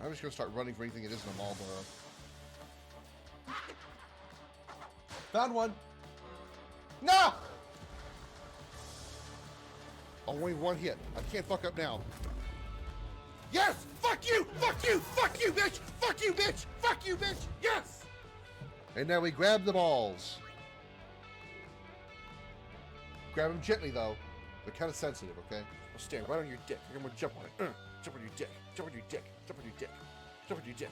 I'm just gonna start running for anything that isn't a Marlboro. Found one! No! Only one hit. I can't fuck up now. Yes! Fuck you! Fuck you! Fuck you, bitch! Fuck you, bitch! Fuck you, bitch! Yes! And now we grab the balls. Grab them gently, though. They're kind of sensitive, okay? I'll stand right on your dick. I'm gonna jump on it. Jump on your dick. Jump on your dick. Jump on your dick. Jump on your dick.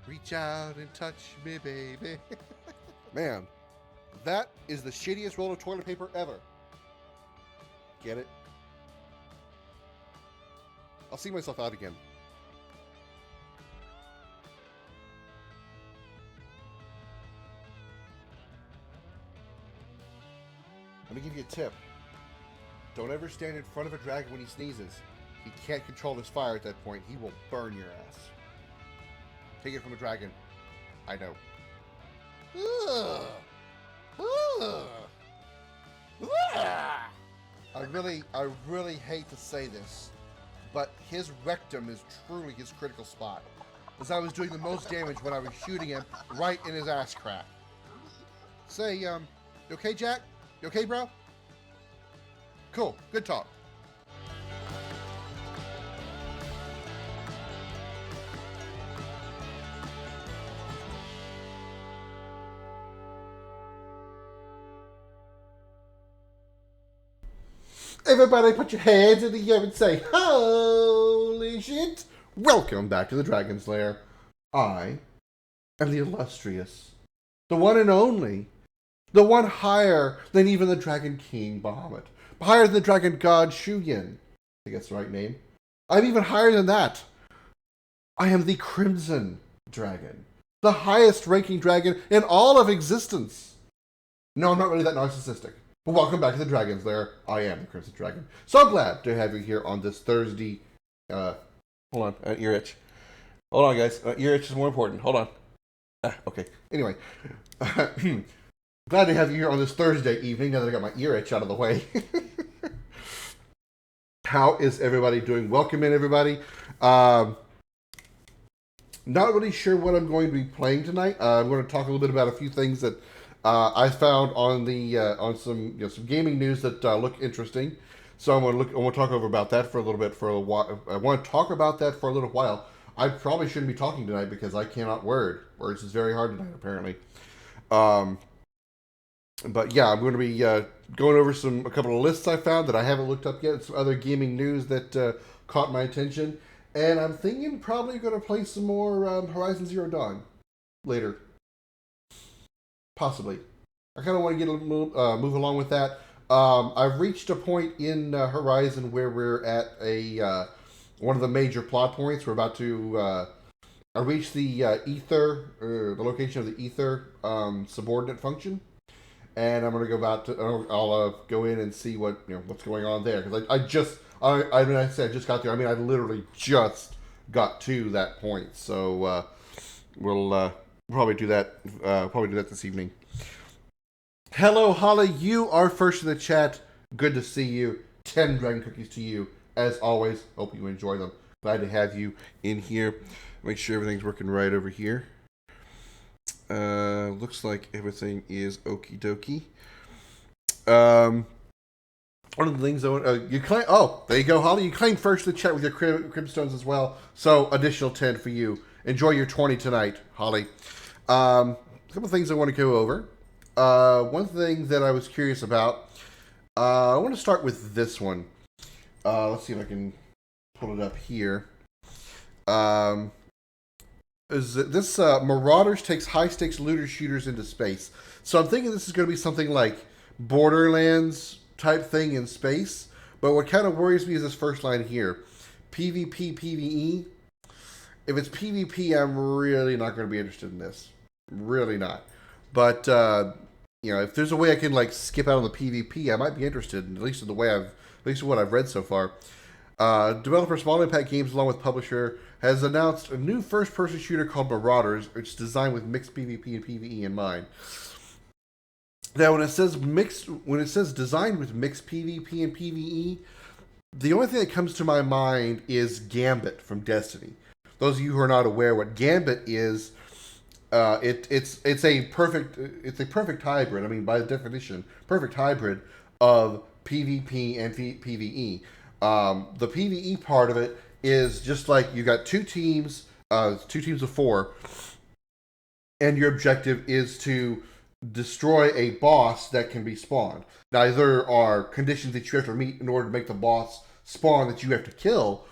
Reach out and touch me, baby. Man, that is the shittiest roll of toilet paper ever. Get it? I'll see myself out again. Let me give you a tip. Don't ever stand in front of a dragon when he sneezes. He can't control his fire at that point. He will burn your ass. Take it from a dragon. I know. Ugh. Ugh. Ugh. I really hate to say this, but his rectum is truly his critical spot. As I was doing the most damage when I was shooting him right in his ass crack. Say, you okay, Jack? You okay, bro? Cool. Good talk. Everybody put your hands in the air and say, holy shit! Welcome back to the Dragon's Lair. I am the illustrious, the one and only, the one higher than even the Dragon King Bahamut, higher than the Dragon God Shuyin. I think that's the right name. I'm even higher than that. I am the Crimson Dragon, the highest ranking dragon in all of existence. No, I'm not really that narcissistic. Well, welcome back to the Dragon's Lair. I am the Krimson Dragon. So glad to have you here on this Thursday. Hold on, ear itch. Hold on, guys. Ear itch is more important. Hold on. Okay. Anyway, glad to have you here on this Thursday evening. Now that I got my ear itch out of the way. How is everybody doing? Welcome in, everybody. Not really sure what I'm going to be playing tonight. I'm going to talk a little bit about a few things that I found on the on some some gaming news that look interesting, so I'm gonna talk over about that for a little bit for a while. I want to talk about that for a little while. I probably shouldn't be talking tonight because I cannot word. Words is very hard tonight apparently. But yeah, I'm going to be going over a couple of lists I found that I haven't looked up yet. Some other gaming news that caught my attention, and I'm thinking probably going to play some more Horizon Zero Dawn later. Possibly. I kind of want to get move along with that. I've reached a point in Horizon where we're at a one of the major plot points. We're about to I reached the ether, the location of the ether subordinate function, and I'm going to go about to. I'll go in and see what's going on there because I just I got there. I mean, I literally just got to that point. So we'll probably do that. This evening. Hello, Holly. You are first in the chat. Good to see you. 10 dragon cookies to you. As always, hope you enjoy them. Glad to have you in here. Make sure everything's working right over here. Looks like everything is okie dokie. One of the things you claim. Oh, there you go, Holly. You claim first in the chat with your Crimstones as well. So additional 10 for you. Enjoy your 20 tonight, Holly. A couple of things I want to go over. One thing that I was curious about. I want to start with this one. Let's see if I can pull it up here. This Marauders takes high-stakes looter shooters into space. So I'm thinking this is going to be something like Borderlands type thing in space. But what kind of worries me is this first line here. PvP, PvE. If it's PvP, I'm really not going to be interested in this. Really not. But, if there's a way I can, skip out on the PvP, I might be interested, at least in what I've read so far. Developer Small Impact Games, along with publisher, has announced a new first-person shooter called Marauders, which is designed with mixed PvP and PvE in mind. Now, when it says designed with mixed PvP and PvE, the only thing that comes to my mind is Gambit from Destiny. Those of you who are not aware what Gambit is, it's a perfect hybrid. I mean, by definition, perfect hybrid of PvP and PvE. The PvE part of it is just like you got two teams of four, and your objective is to destroy a boss that can be spawned. Now, there are conditions that you have to meet in order to make the boss spawn that you have to kill.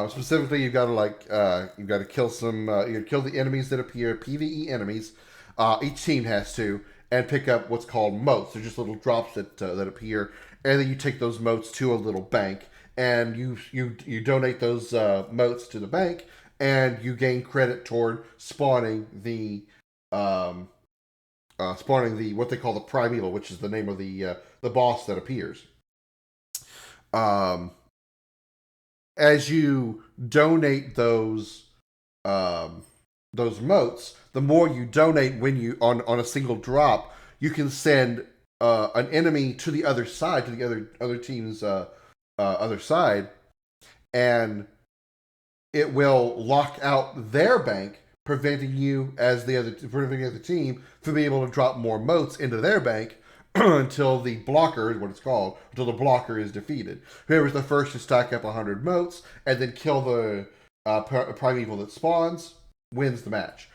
Specifically, you've got to kill kill the enemies that appear, PVE enemies. Each team has to, and pick up what's called motes. They're just little drops that appear, and then you take those motes to a little bank, and you donate those motes to the bank, and you gain credit toward spawning the what they call the primeval, which is the name of the boss that appears. As you donate those motes, the more you donate when you on a single drop, you can send an enemy to the other side, to the other team's other side, and it will lock out their bank, preventing the other team from being able to drop more motes into their bank until the blocker is what it's called, until the blocker is defeated. Whoever's the first to stack up 100 motes and then kill the primeval that spawns wins the match.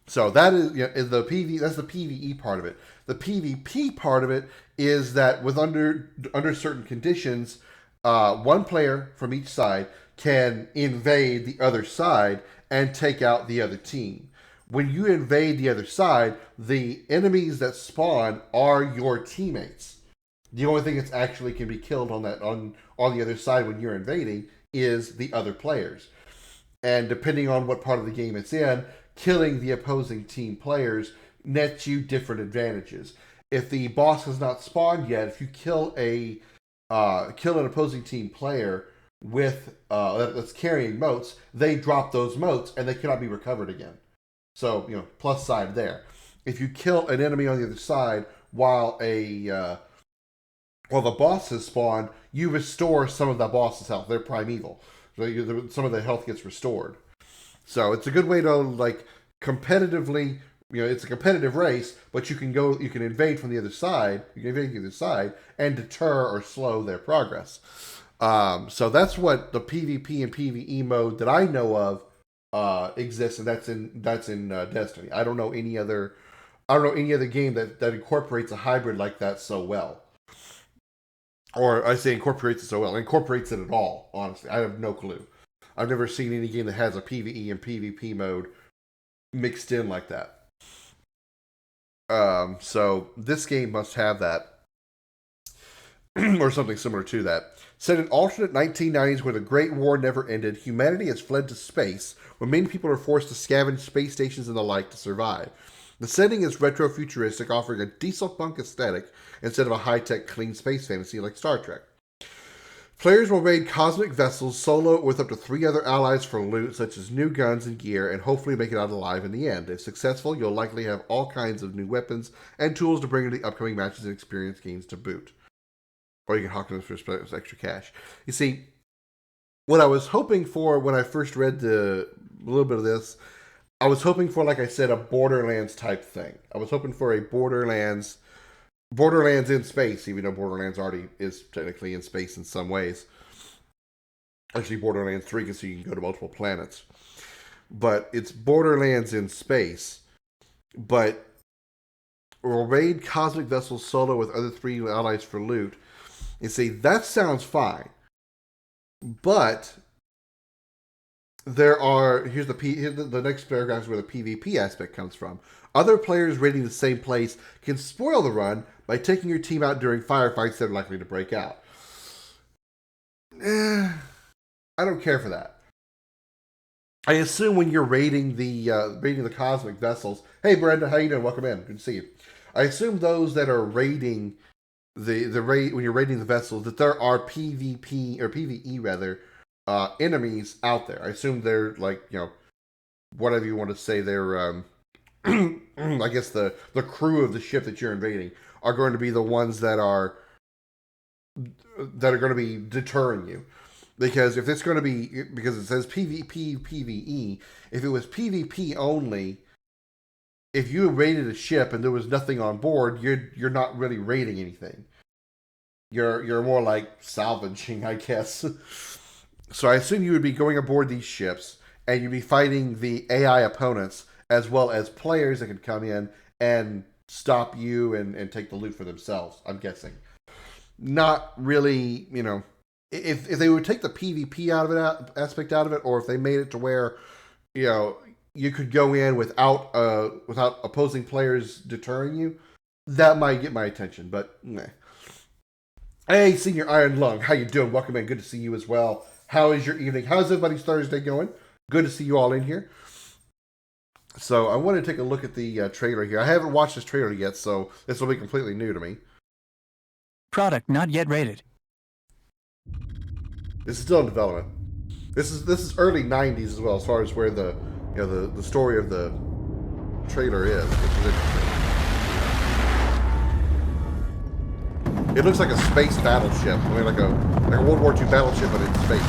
So that is the PvE. That's the PvE part of it. The PvP part of it is that with under certain conditions, one player from each side can invade the other side and take out the other team. When you invade the other side, the enemies that spawn are your teammates. The only thing that's actually can be killed on the other side when you're invading is the other players. And depending on what part of the game it's in, killing the opposing team players nets you different advantages. If the boss has not spawned yet, if you kill an opposing team player with that's carrying motes, they drop those motes and they cannot be recovered again. So, plus side there. If you kill an enemy on the other side while the boss has spawned, you restore some of the boss's health. They're primeval. So some of the health gets restored. So it's a good way to competitively. It's a competitive race, but you can invade from the other side. You can invade the other side and deter or slow their progress. So that's what the PvP and PvE mode that I know of exists, and that's in Destiny. I don't know any other game that incorporates a hybrid like that so well. Or I say incorporates it so well. Incorporates it at all, honestly. I have no clue. I've never seen any game that has a PvE and PvP mode mixed in like that. So this game must have that. Or something similar to that. Set in alternate 1990s where the Great War never ended, humanity has fled to space, where many people are forced to scavenge space stations and the like to survive. The setting is retro-futuristic, offering a diesel-punk aesthetic instead of a high-tech, clean space fantasy like Star Trek. Players will raid cosmic vessels solo with up to 3 other allies for loot, such as new guns and gear, and hopefully make it out alive in the end. If successful, you'll likely have all kinds of new weapons and tools to bring into the upcoming matches and experience gains to boot. Or you can hawk them for extra cash. You see, what I was hoping for when I first read a little bit of this, I was hoping for, like I said, a Borderlands type thing. I was hoping for a Borderlands in space, even though Borderlands already is technically in space in some ways. Actually, Borderlands 3 so you can go to multiple planets. But it's Borderlands in space. But will raid cosmic vessels solo with other 3 allies for loot. And say, that sounds fine. But here's the next paragraph is where the PvP aspect comes from. Other players raiding the same place can spoil the run by taking your team out during firefights that are likely to break out. I don't care for that. I assume when you're raiding the cosmic vessels, hey Brenda, how you doing? Welcome in. Good to see you. I assume those that are raiding the rate when you're raiding the vessels that there are PvP or PvE rather enemies out there. I assume they're like, you know, whatever you want to say. They're I guess the crew of the ship that you're invading are going to be the ones that are going to be deterring you. Because if it's going to be, because it says PvP, PvE, if it was PvP only, if you raided a ship and there was nothing on board, you're not really raiding anything. You're more like salvaging, I guess. So I assume you would be going aboard these ships and you'd be fighting the AI opponents as well as players that could come in and stop you and take the loot for themselves, I'm guessing. Not really, you know, if they would take the PvP out of it, aspect out of it, or if they made it to where, you know, you could go in without opposing players deterring you, that might get my attention. But nah. Hey, Senior Iron Lung, how you doing? Welcome in. Good to see you as well. How is your evening? How's everybody's Thursday going? Good to see you all in here. So I want to take a look at the trailer here. I haven't watched this trailer yet, so this will be completely new to me. Product not yet rated. This is still in development. This is early '90s as well, as far as where the the story of the trailer is. It looks like a space battleship. I mean, like a World War II battleship, but in space.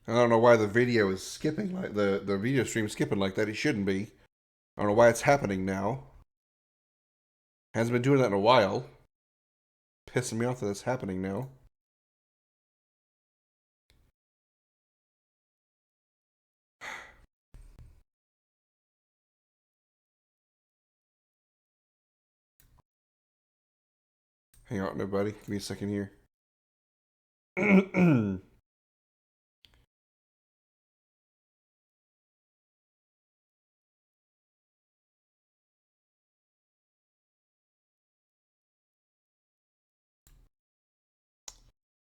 I don't know why the video is skipping like the video stream is skipping like that. It shouldn't be. I don't know why it's happening now. Hasn't been doing that in a while. Pissing me off that it's happening now. Hang on, everybody. Give me a second here.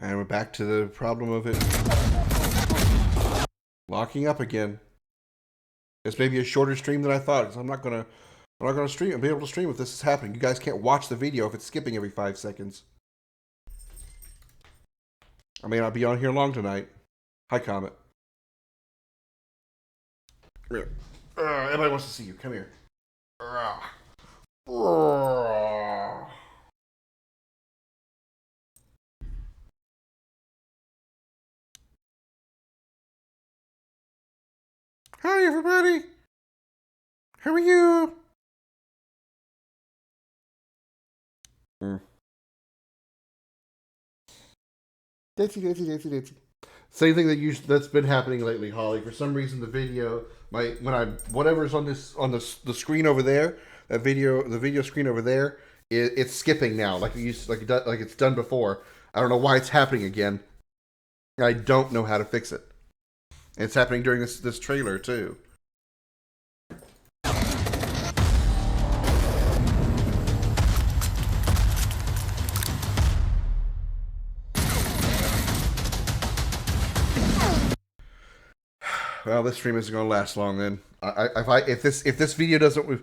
And we're back to the problem of it locking up again. This may be a shorter stream than I thought, because I'm not gonna stream and be able to stream if this is happening. You guys can't watch the video if it's skipping every 5 seconds. I may not be on here long tonight. Hi, Comet. Come here. Everybody wants to see you. Come here. Hi, everybody. How are you? Daisy. Same thing that's been happening lately, Holly. For some reason, the video, whatever's on the screen over there, the video screen over there, it's skipping now, like it's done before. I don't know why it's happening again. I don't know how to fix it. And it's happening during this trailer too. Well, this stream isn't going to last long then. If this video doesn't,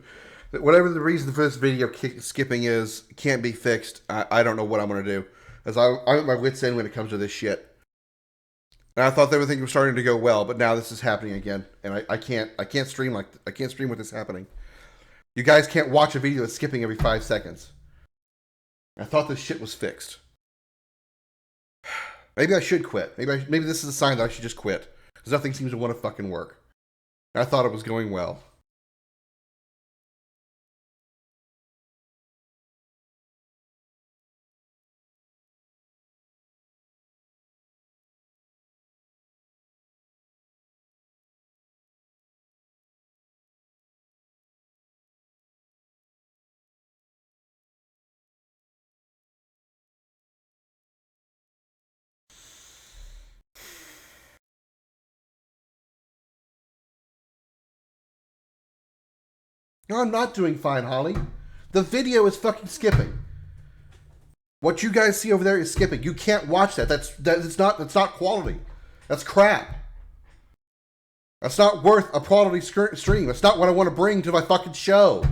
whatever the reason for this video skipping is, can't be fixed, I don't know what I'm going to do. As I'm at my wit's end when it comes to this shit. And I thought everything was starting to go well, but now this is happening again, and I can't stream with this happening. You guys can't watch a video that's skipping every 5 seconds. I thought this shit was fixed. Maybe I should quit. Maybe this is a sign that I should just quit. Because nothing seems to want to fucking work. I thought it was going well. No, I'm not doing fine, Holly. The video is fucking skipping. What you guys see over there is skipping. You can't watch that. That's not quality. That's crap. That's not worth a quality stream. That's not what I want to bring to my fucking show.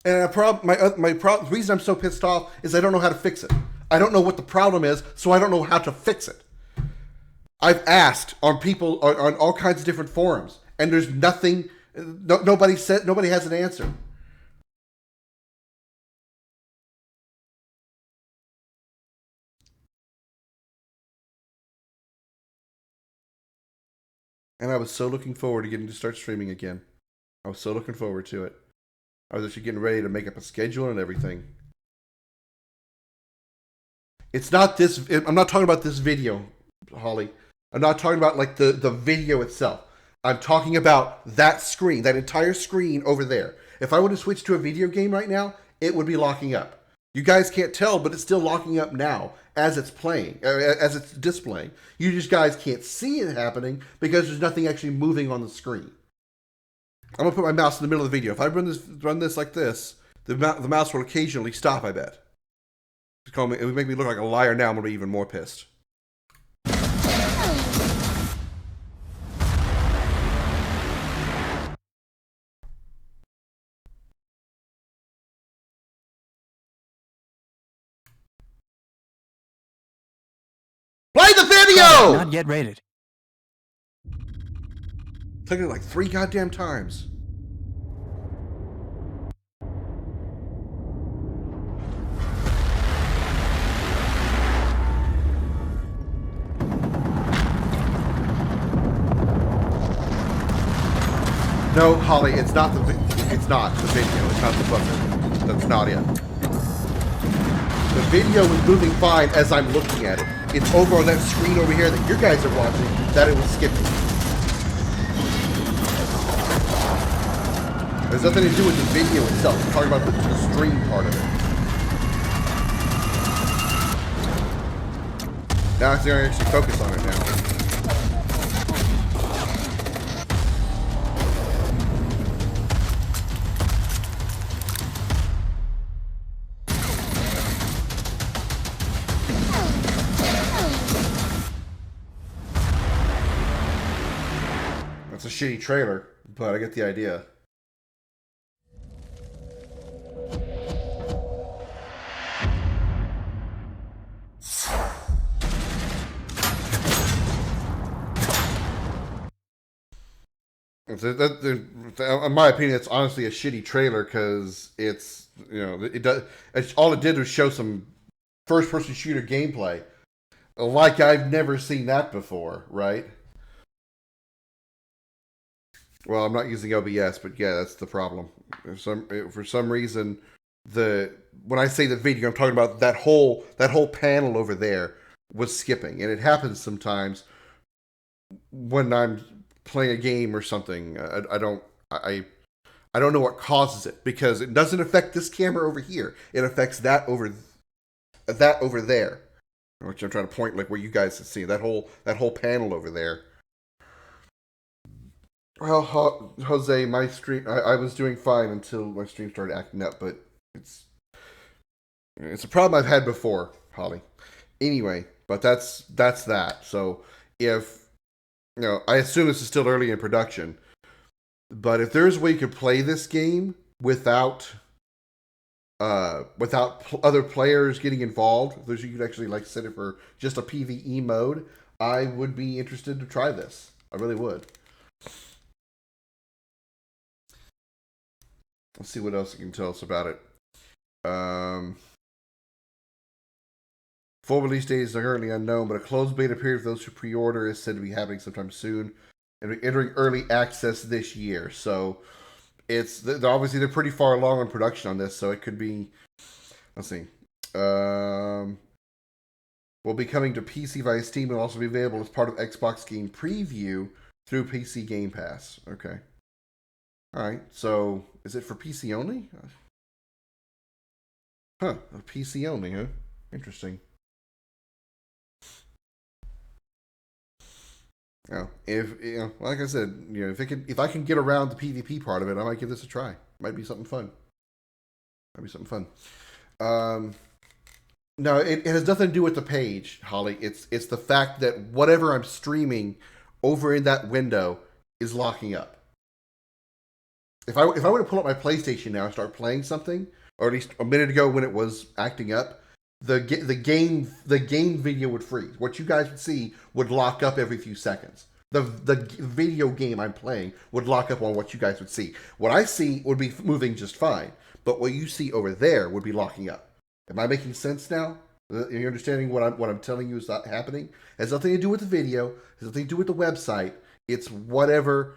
And the reason I'm so pissed off is I don't know how to fix it. I don't know what the problem is, so I don't know how to fix it. I've asked on all kinds of different forums, and there's nothing. Nobody has an answer. And I was so looking forward to getting to start streaming again. I was so looking forward to it. I was actually getting ready to make up a schedule and everything. It's not this. I'm not talking about this video, Holly. I'm not talking about like the video itself. I'm talking about that screen, that entire screen over there. If I were to switch to a video game right now, it would be locking up. You guys can't tell, but it's still locking up now as it's playing, as it's displaying. You just guys can't see it happening because there's nothing actually moving on the screen. I'm gonna put my mouse in the middle of the video. If I run this like this, the mouse will occasionally stop. I bet. It would make me look like a liar now. I'm gonna be even more pissed. Play the video! Not yet rated. Took it like 3 goddamn times. No, Holly, it's not the video. It's not the button. That's not it. The video was moving fine as I'm looking at it. It's over on that screen over here that you guys are watching that it was skipping. There's nothing to do with the video itself. I'm talking about the stream part of it. Now I can actually focus on it now. It's a shitty trailer, but I get the idea. In my opinion, it's honestly a shitty trailer because it's, all it did was show some first-person shooter gameplay, like I've never seen that before, right? Well, I'm not using OBS, but yeah, that's the problem. For some reason, when I say the video, I'm talking about that whole panel over there was skipping, and it happens sometimes when I'm playing a game or something. I don't know what causes it, because it doesn't affect this camera over here. It affects that over there, which I'm trying to point like where you guys can see that whole panel over there. Well, Jose, my stream, I was doing fine until my stream started acting up, but it's a problem I've had before, Holly. Anyway, but that's that. So if, I assume this is still early in production, but if there's a way you could play this game without other players getting involved, if there's, you could actually like set it for just a PvE mode, I would be interested to try this. I really would. Let's see what else you can tell us about it. Full release dates are currently unknown, but a closed beta period for those who pre-order is said to be happening sometime soon, and entering early access this year. So they're pretty far along in production on this, so it could be. Let's see. Will be coming to PC via Steam and will also be available as part of Xbox Game Preview through PC Game Pass. Okay. All right. So is it for PC only? Huh. PC only, huh? Interesting. Like I said, if I can get around the PvP part of it, I might give this a try. Might be something fun. Um, no, it has nothing to do with the page, Holly. It's the fact that whatever I'm streaming over in that window is locking up. If I were to pull up my PlayStation now and start playing something, or at least a minute ago when it was acting up, the game video would freeze. What you guys would see would lock up every few seconds. The video game I'm playing would lock up on what you guys would see. What I see would be moving just fine, but what you see over there would be locking up. Am I making sense now? Are you understanding what I'm telling you is not happening? It has nothing to do with the video. It has nothing to do with the website. It's whatever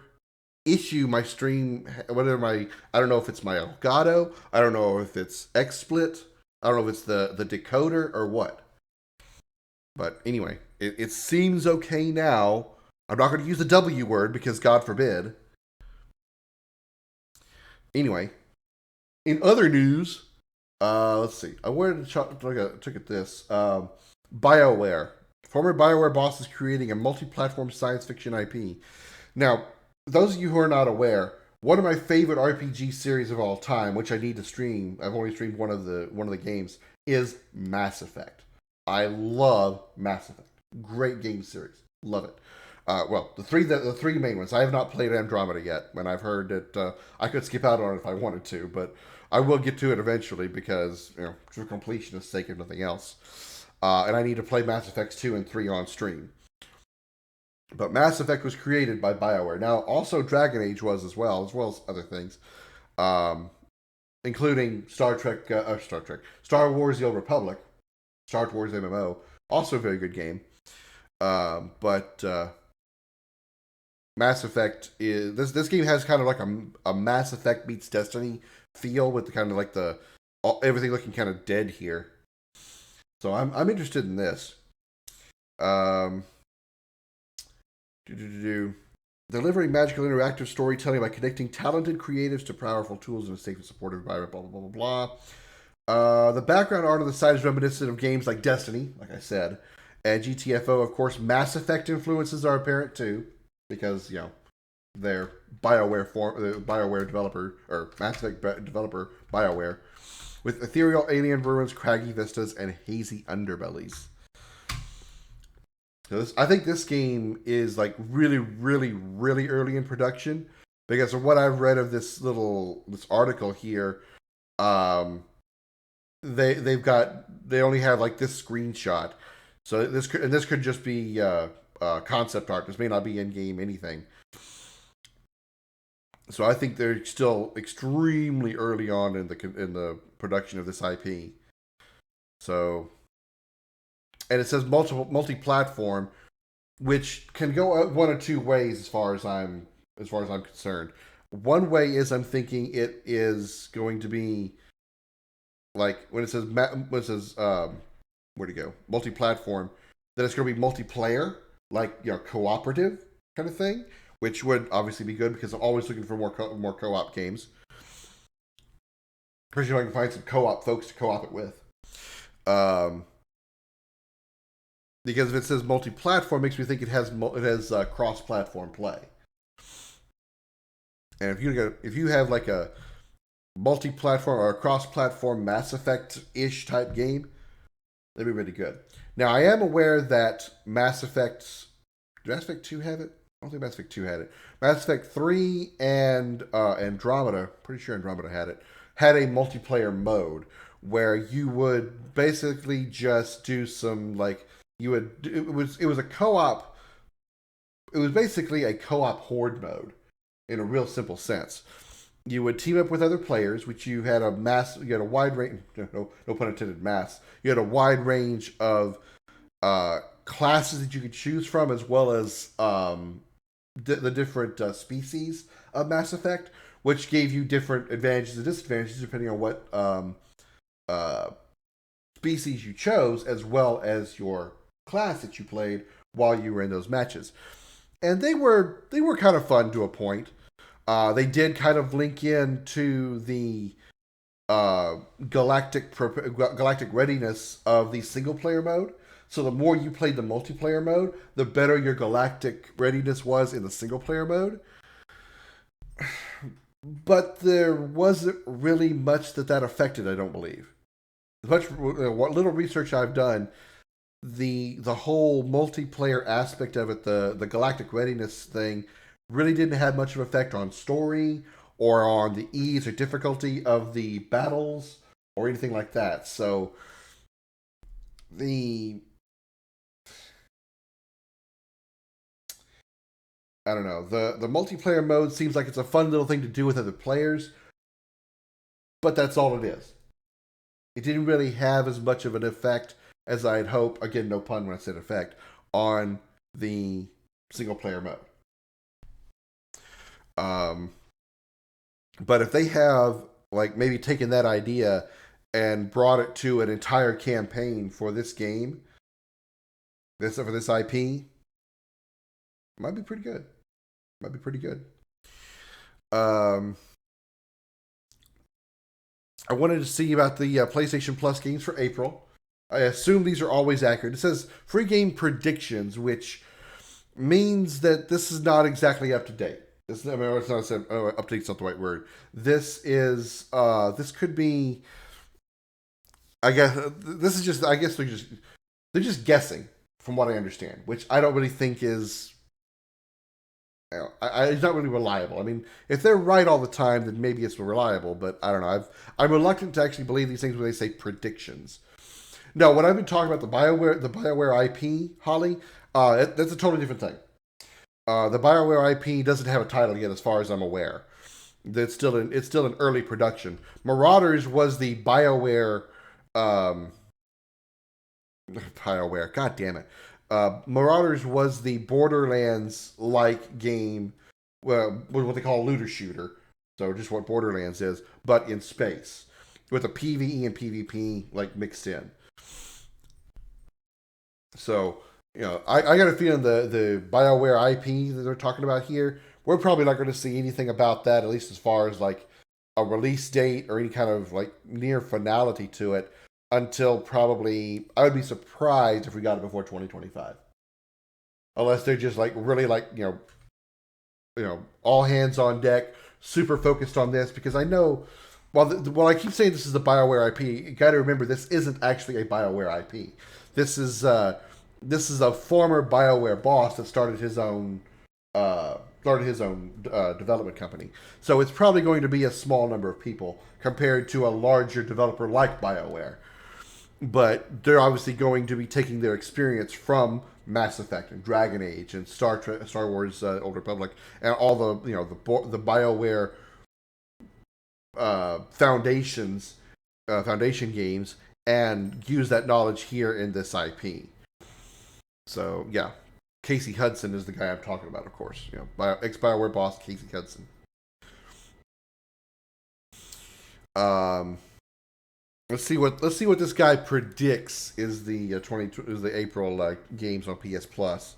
issue my stream, whatever I don't know if it's my Elgato, I don't know if it's XSplit, I don't know if it's the decoder or what. But anyway, it seems okay now. I'm not going to use the W word because God forbid. Anyway, in other news, let's see. I wanted to look at this. BioWare. Former BioWare boss is creating a multi-platform science fiction IP. Now, those of you who are not aware, one of my favorite RPG series of all time, which I need to stream, I've only streamed one of the games, is Mass Effect. I love Mass Effect. Great game series. Love it. Well, the three main ones. I have not played Andromeda yet, and I've heard that I could skip out on it if I wanted to, but I will get to it eventually because, for completionist sake, if nothing else. And I need to play Mass Effects 2 and 3 on stream. But Mass Effect was created by BioWare. Now, also Dragon Age was as well as other things, including Star Wars: The Old Republic, Star Wars MMO, also a very good game. But Mass Effect is this game has kind of like a Mass Effect meets Destiny feel with the kind of like everything looking kind of dead here. So I'm interested in this. Delivering magical interactive storytelling by connecting talented creatives to powerful tools in a safe and supportive environment, blah, blah, blah, blah, blah. The background art on the site is reminiscent of games like Destiny, like I said, and GTFO. Of course, Mass Effect influences are apparent too, because, they're BioWare developer, or Mass Effect developer, BioWare, with ethereal alien ruins, craggy vistas, and hazy underbellies. I think this game is like really, really, really early in production because of what I've read of this article here. They only have like this screenshot, so this could just be concept art. This may not be in game anything. So I think they're still extremely early on in the production of this IP. So. And it says multi-platform, which can go one of two ways as far as I'm concerned. One way is I'm thinking it is going to be like when it says where'd it go? Multi-platform, that it's going to be multiplayer, like cooperative kind of thing, which would obviously be good because I'm always looking for more co-op games. Especially if I can find some co-op folks to co-op it with. Because if it says multi-platform, it makes me think it has cross-platform play. And if you have like a multi-platform or a cross-platform Mass Effect-ish type game, that'd be really good. Now, I am aware that Mass Effect 2 have it? I don't think Mass Effect 2 had it. Mass Effect 3 and Andromeda, pretty sure Andromeda had a multiplayer mode where you would basically just do some like it was a co-op. It was basically a co-op horde mode in a real simple sense. You would team up with other players, which you had a wide range. No pun intended. You had a wide range of classes that you could choose from, as well as the different species of Mass Effect, which gave you different advantages and disadvantages depending on what species you chose, as well as your class that you played while you were in those matches. And they were kind of fun to a point. They did kind of link in to the galactic readiness of the single player mode. So the more you played the multiplayer mode, the better your galactic readiness was in the single player mode. But there wasn't really much that affected, I don't believe. What little research I've done, the whole multiplayer aspect of it, the galactic readiness thing, really didn't have much of an effect on story or on the ease or difficulty of the battles or anything like that. So the I don't know, the multiplayer mode seems like it's a fun little thing to do with other players, but that's all it is. It didn't really have as much of an effect as I'd hope. Again, no pun when I said effect on the single player mode. But if they have like maybe taken that idea and brought it to an entire campaign for this game, for this IP, it might be pretty good. Might be pretty good. I wanted to see about the PlayStation Plus games for April. I assume these are always accurate. It says free game predictions, which means that this is not exactly up to date. It's not up to date's not the right word. This could be. I guess this is just. I guess they're just guessing, from what I understand, which I don't really think is. It's not really reliable. I mean, if they're right all the time, then maybe it's reliable. But I don't know. I'm reluctant to actually believe these things when they say predictions. No, when I've been talking about the BioWare IP, Holly, that's a totally different thing. The BioWare IP doesn't have a title yet, as far as I'm aware. It's still in early production. Marauders was the BioWare. BioWare. God damn it. Marauders was the Borderlands-like game, what they call a looter shooter. So just what Borderlands is, but in space, with a PvE and PvP like mixed in. So I got a feeling the BioWare IP that they're talking about here, we're probably not going to see anything about that, at least as far as like a release date or any kind of like near finality to it, until probably, I would be surprised if we got it before 2025. Unless they're just like really like, all hands on deck, super focused on this, because I know, while I keep saying this is the BioWare IP, you got to remember this isn't actually a BioWare IP. This is a former BioWare boss that started his own development company. So it's probably going to be a small number of people compared to a larger developer like BioWare. But they're obviously going to be taking their experience from Mass Effect and Dragon Age and Star Wars: Old Republic and all the BioWare foundation games, and use that knowledge here in this IP. So yeah, Casey Hudson is the guy I'm talking about, of course. Ex-BioWare boss Casey Hudson. Let's see what this guy predicts is the April games on PS Plus.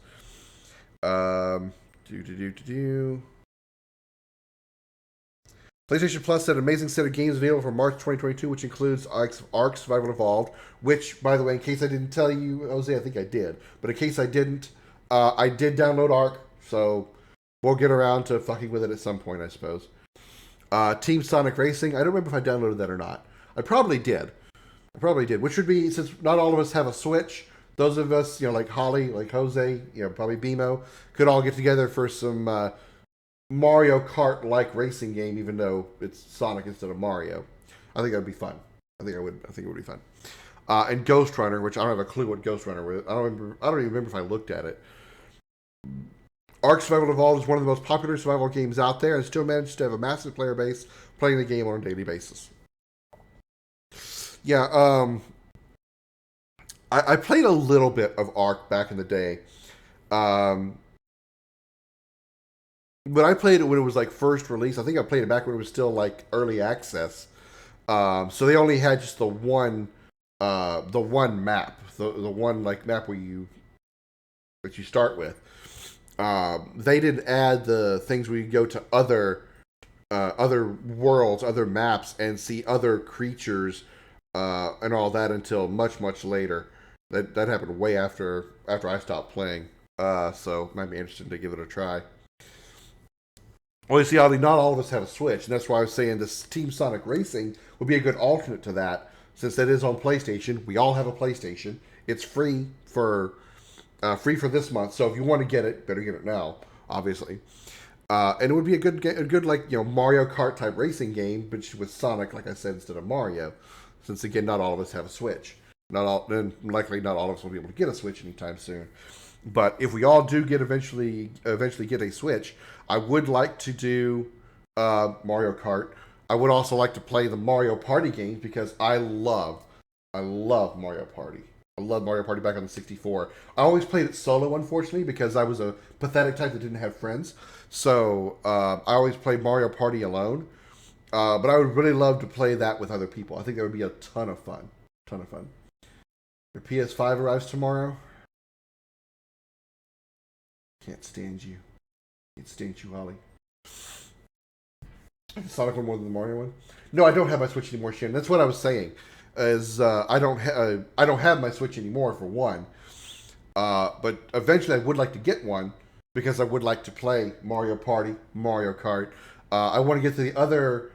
PlayStation Plus said an amazing set of games available for March 2022, which includes Ark Survival Evolved, which, by the way, in case I didn't tell you, Jose, I think I did, but in case I didn't, I did download Ark, so we'll get around to fucking with it at some point, I suppose. Team Sonic Racing, I don't remember if I downloaded that or not. I probably did, which would be, since not all of us have a Switch, those of us, like Holly, like Jose, probably BMO, could all get together for some Mario Kart-like racing game, even though it's Sonic instead of Mario. I think that would be fun. I think it would be fun. And Ghost Runner, which I don't have a clue what Ghost Runner was. I don't even remember if I looked at it. Ark Survival Evolved is one of the most popular survival games out there, and still manages to have a massive player base playing the game on a daily basis. Yeah, I played a little bit of Ark back in the day. But I played it when it was like first release. I think I played it back when it was still like early access. So they only had just the one map, the one like map that you start with. They didn't add the things where you go to other worlds, other maps, and see other creatures and all that until much, much later. That happened way after I stopped playing. So might be interesting to give it a try. Well, you see, Ollie, not all of us have a Switch, and that's why I was saying this Team Sonic Racing would be a good alternate to that, since that is on PlayStation. We all have a PlayStation. It's free for this month. So if you want to get it, better get it now, obviously. And it would be a good like Mario Kart type racing game, but with Sonic, like I said, instead of Mario. Since again, not all of us have a Switch. Then likely not all of us will be able to get a Switch anytime soon. But if we all do get eventually get a Switch, I would like to do Mario Kart. I would also like to play the Mario Party games because I love Mario Party. I love Mario Party back on the 64. I always played it solo, unfortunately, because I was a pathetic type that didn't have friends. So I always played Mario Party alone. But I would really love to play that with other people. I think that would be a ton of fun. Your PS5 arrives tomorrow. Can't stand you. Holly. Sonic one more than the Mario one? No, I don't have my Switch anymore, Shannon. That's what I was saying. I don't have my Switch anymore for one. But eventually I would like to get one because I would like to play Mario Party, Mario Kart. I want to get to the other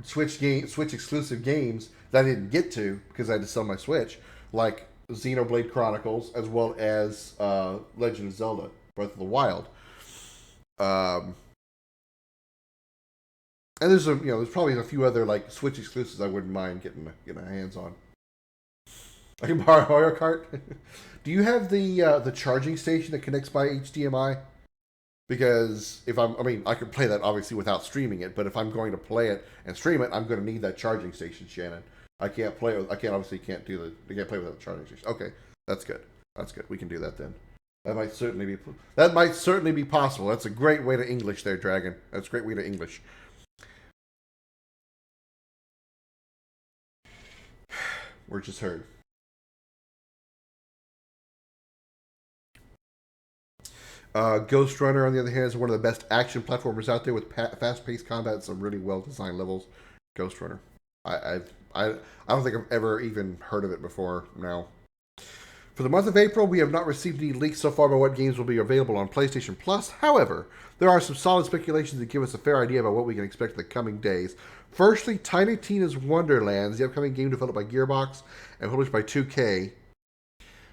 Switch exclusive games that I didn't get to because I had to sell my Switch, like Xenoblade Chronicles as well as Legend of Zelda: Breath of the Wild. And there's probably a few other like Switch exclusives I wouldn't mind getting my hands on. I can borrow Mario Kart. Do you have the charging station that connects by HDMI? Because I could play that obviously without streaming it, but if I'm going to play it and stream it, I'm going to need that charging station, Shannon. I can't play without the charging station. Okay, that's good. We can do that then. That might certainly be possible. That's a great way to English there, Dragon. That's a great way to English. We're just heard. Ghost Runner, on the other hand, is one of the best action platformers out there with fast-paced combat and some really well-designed levels. Ghost Runner. I don't think I've ever even heard of it before now. For the month of April, we have not received any leaks so far about what games will be available on PlayStation Plus. However, there are some solid speculations that give us a fair idea about what we can expect in the coming days. Firstly, Tiny Tina's Wonderlands, the upcoming game developed by Gearbox and published by 2K.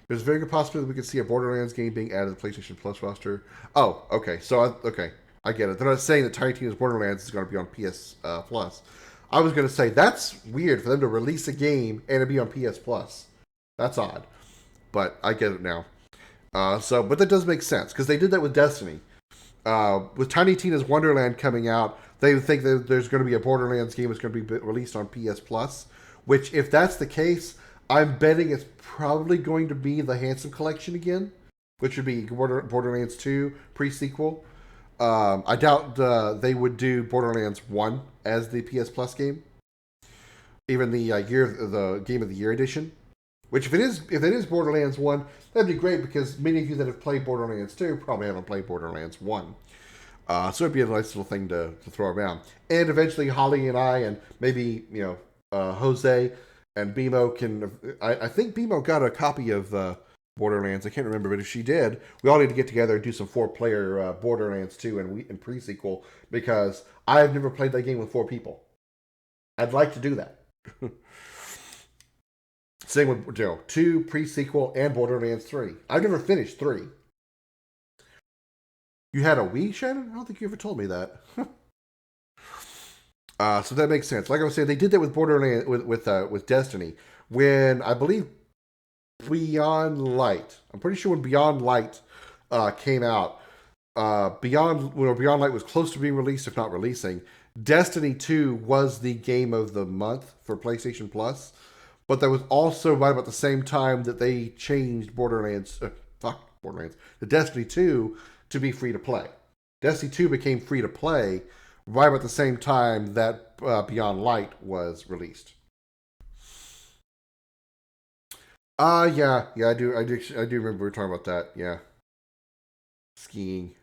There's a very good possibility we could see a Borderlands game being added to the PlayStation Plus roster. Oh, okay. I get it. They're not saying that Tiny Tina's Borderlands is going to be on PS Plus. I was going to say, that's weird for them to release a game and it be on PS Plus. That's odd. But I get it now. But that does make sense, because they did that with Destiny. With Tiny Tina's Wonderland coming out, they think that there's going to be a Borderlands game that's going to be released on PS Plus, which, if that's the case, I'm betting it's probably going to be the Handsome Collection again, which would be Borderlands 2 pre-sequel. I doubt they would do Borderlands 1 as the PS Plus game. Even the Game of the Year edition. Which, if it is Borderlands 1, that'd be great, because many of you that have played Borderlands 2 probably haven't played Borderlands 1. So it'd be a nice little thing to throw around. And eventually Holly and I, and maybe, Jose and BMO can... I think BMO got a copy of Borderlands. I can't remember, but if she did, we all need to get together and do some 4-player Borderlands 2 and pre-sequel, because I've never played that game with 4 people. I'd like to do that. Same with 2, pre-sequel, and Borderlands 3. I've never finished 3. You had a Wii, Shannon? I don't think you ever told me that. So that makes sense. Like I was saying, they did that with Borderlands with Destiny, when I believe Beyond Light. I'm pretty sure when Beyond Light came out, Beyond Light was close to being released, if not releasing. Destiny 2 was the game of the month for PlayStation Plus. But that was also right about the same time that they changed the Destiny 2 to be free to play. Destiny 2 became free to play right about the same time that Beyond Light was released. Yeah, I do remember we were talking about that. Yeah, skiing.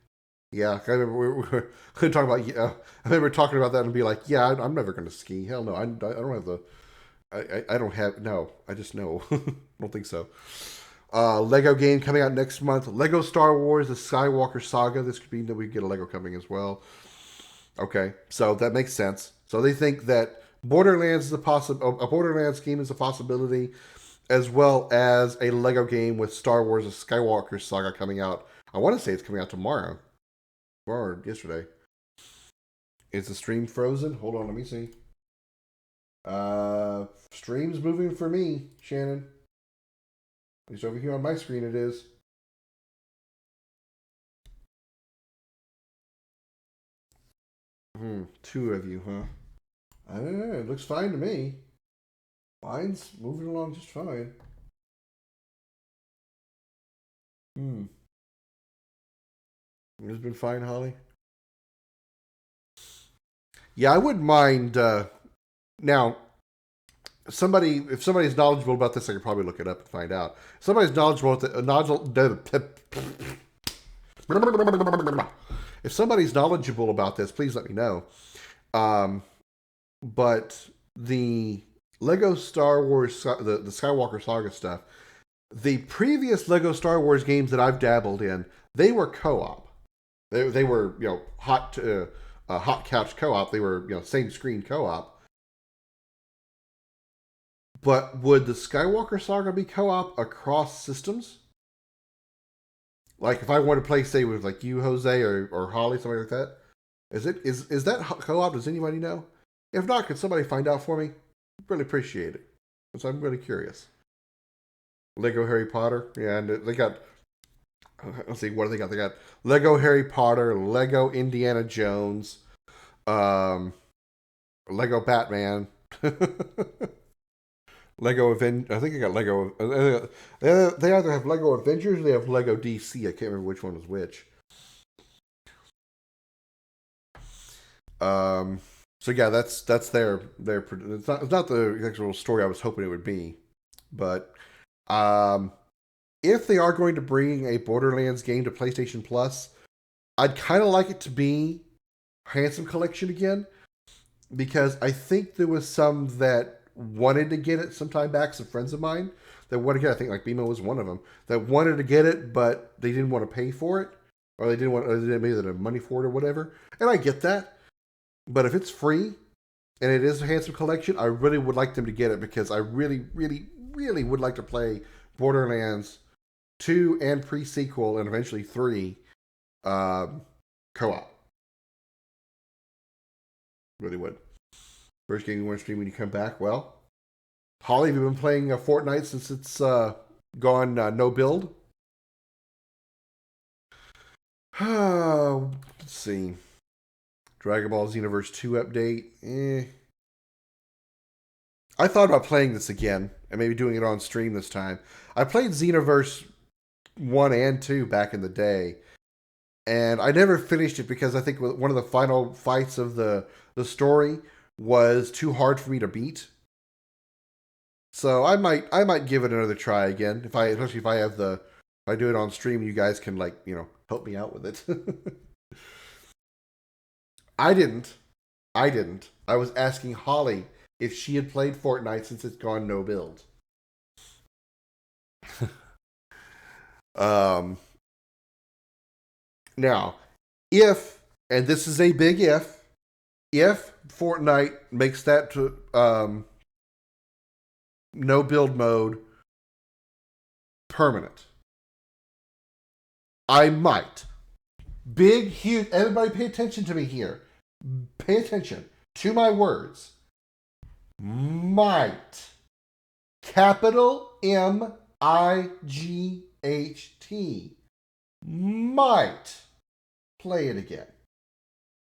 Yeah, I remember we were talking about. I remember talking about that and be like, yeah, I'm never going to ski. Hell no, I don't have the I don't have, no, I just know. I don't think so. Lego game coming out next month. Lego Star Wars: The Skywalker Saga. This could be that we get a Lego coming as well. Okay, so that makes sense. So they think that Borderlands is a Borderlands game is a possibility, as well as a Lego game with Star Wars: The Skywalker Saga coming out. I want to say it's coming out tomorrow or yesterday. Is the stream frozen? Hold on, let me see. Stream's moving for me, Shannon. At least over here on my screen it is. Two of you, huh? I don't know. It looks fine to me. Mine's moving along just fine. It's been fine, Holly. Yeah, I wouldn't mind. Now, if somebody's knowledgeable about this, I could probably look it up and find out. If somebody's knowledgeable if somebody's knowledgeable about this, please let me know. But the Lego Star Wars, the Skywalker Saga stuff, the previous Lego Star Wars games that I've dabbled in, they were co-op. They were hot couch co-op. They were same screen co-op. But would the Skywalker Saga be co-op across systems? Like if I want to play, say, with like you, Jose, or Holly, something like that, is that co-op? Does anybody know? If not, could somebody find out for me? Really appreciate it, because I'm really curious. Lego Harry Potter, yeah, and they got. Let's see, what do they got? They got Lego Harry Potter, Lego Indiana Jones, Lego Batman. Lego I think I got Lego. They either have Lego Avengers or they have Lego DC. I can't remember which one was which. So yeah, that's their. It's not the actual story I was hoping it would be, but if they are going to bring a Borderlands game to PlayStation Plus, I'd kind of like it to be Handsome Collection again, because I think there was some that wanted to get it some time back. Some friends of mine that wanted to get it, I think like Bimo was one of them, that wanted to get it, but they didn't want to pay for it, or they didn't have money for it or whatever. And I get that. But if it's free and it is a Handsome Collection, I really would like them to get it, because I really, really, really would like to play Borderlands 2 and pre-sequel and eventually 3 co-op. Really would. First game you want to stream when you come back? Well, Holly, have you been playing Fortnite since it's gone no build? Let's see. Dragon Ball Xenoverse 2 update. I thought about playing this again and maybe doing it on stream this time. I played Xenoverse 1 and 2 back in the day, and I never finished it because I think one of the final fights of the story was too hard for me to beat. So I might give it another try again, especially if I do it on stream. You guys can help me out with it. I didn't. I was asking Holly if she had played Fortnite since it's gone no build. Now, and this is a big if Fortnite makes that to no build mode permanent, I might. Big, huge, everybody pay attention to me here. Pay attention to my words. Might. Capital MIGHT. Might play it again.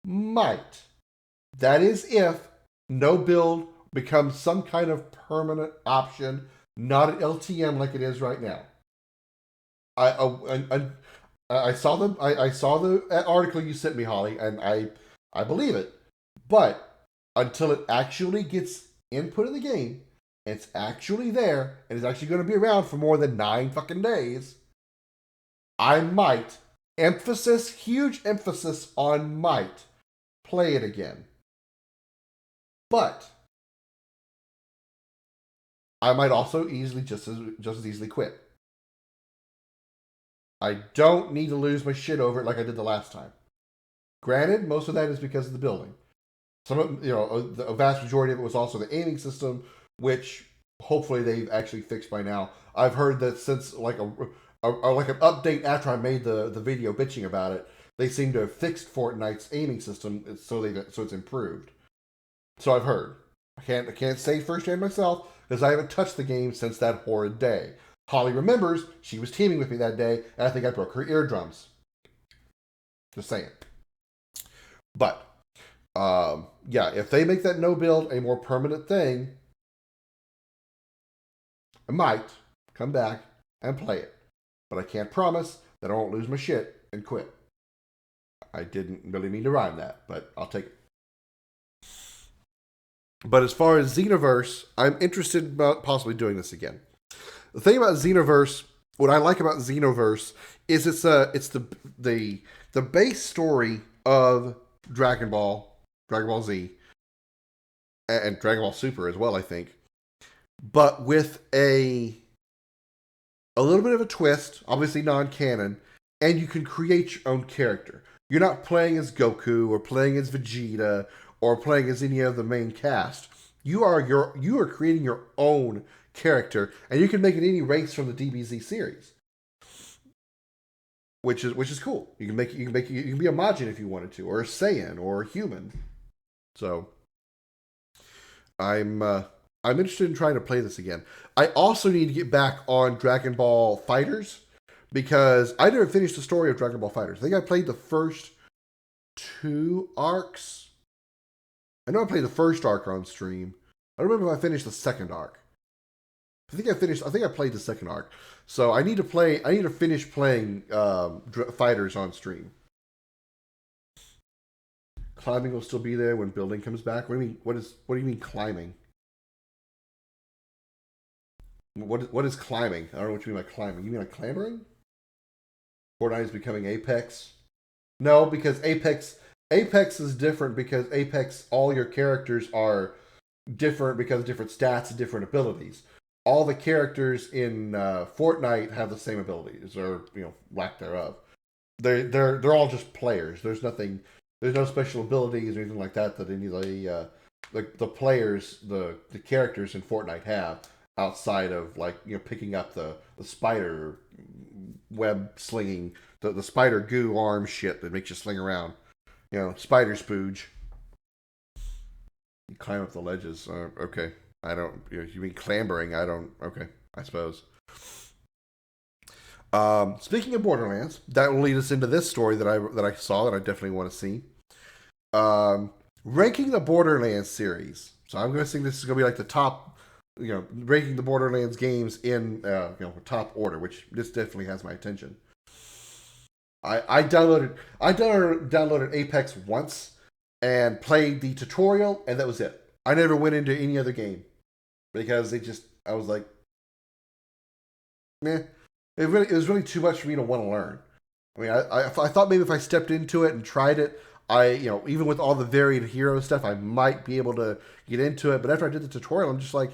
Might. That is if no build becomes some kind of permanent option, not an LTM like it is right now. I saw the article you sent me, Holly, and I believe it. But until it actually gets input in the game, it's actually there, and it's actually going to be around for more than 9 fucking days, I might, huge emphasis on might, play it again. But I might also just as easily quit. I don't need to lose my shit over it like I did the last time. Granted, most of that is because of the building. Some of a vast majority of it was also the aiming system, which hopefully they've actually fixed by now. I've heard that since like like an update after I made the video bitching about it, they seem to have fixed Fortnite's aiming system so it's improved. So I've heard. I can't say firsthand myself because I haven't touched the game since that horrid day. Holly remembers she was teaming with me that day, and I think I broke her eardrums. Just saying. But yeah, if they make that no build a more permanent thing, I might come back and play it. But I can't promise that I won't lose my shit and quit. I didn't really mean to rhyme that, but I'll take it. But as far as Xenoverse, I'm interested about possibly doing this again. The thing about Xenoverse, what I like about Xenoverse is it's the base story of Dragon Ball Z, and Dragon Ball Super as well, I think. But with a little bit of a twist, obviously non-canon, and you can create your own character. You're not playing as Goku or playing as Vegeta or playing as any of the main cast. You are creating your own character, and you can make it any race from the DBZ series, which is cool. You can be a Majin if you wanted to, or a Saiyan, or a human. So I'm interested in trying to play this again. I also need to get back on Dragon Ball Fighters because I never finished the story of Dragon Ball Fighters. I think I played the first 2 arcs. I know I played the first arc on stream. I don't remember if I finished the second arc. I think I played the second arc. So I need to finish playing Fighters on stream. Climbing will still be there when building comes back. What do you mean? What do you mean climbing? What is climbing? I don't know what you mean by climbing. You mean like clambering? Fortnite is becoming Apex. No, because Apex is different because Apex, all your characters are different because of different stats and different abilities. All the characters in Fortnite have the same abilities, or lack thereof. They're all just players. There's no special abilities or anything like that any of the players, the characters in Fortnite have outside of picking up the spider web slinging, the spider goo arm shit that makes you sling around. Spider spooge. You climb up the ledges. Okay. I don't. You mean clambering? I don't. Okay. I suppose. Speaking of Borderlands, that will lead us into this story that I saw that I definitely want to see. Ranking the Borderlands series. So I'm going to think this is going to be like the top. Ranking the Borderlands games in top order, which this definitely has my attention. I downloaded Apex once and played the tutorial, and that was it. I never went into any other game because I was like, meh. It was really too much for me to want to learn. I mean, I thought maybe if I stepped into it and tried it, even with all the varied hero stuff, I might be able to get into it. But after I did the tutorial, I'm just like,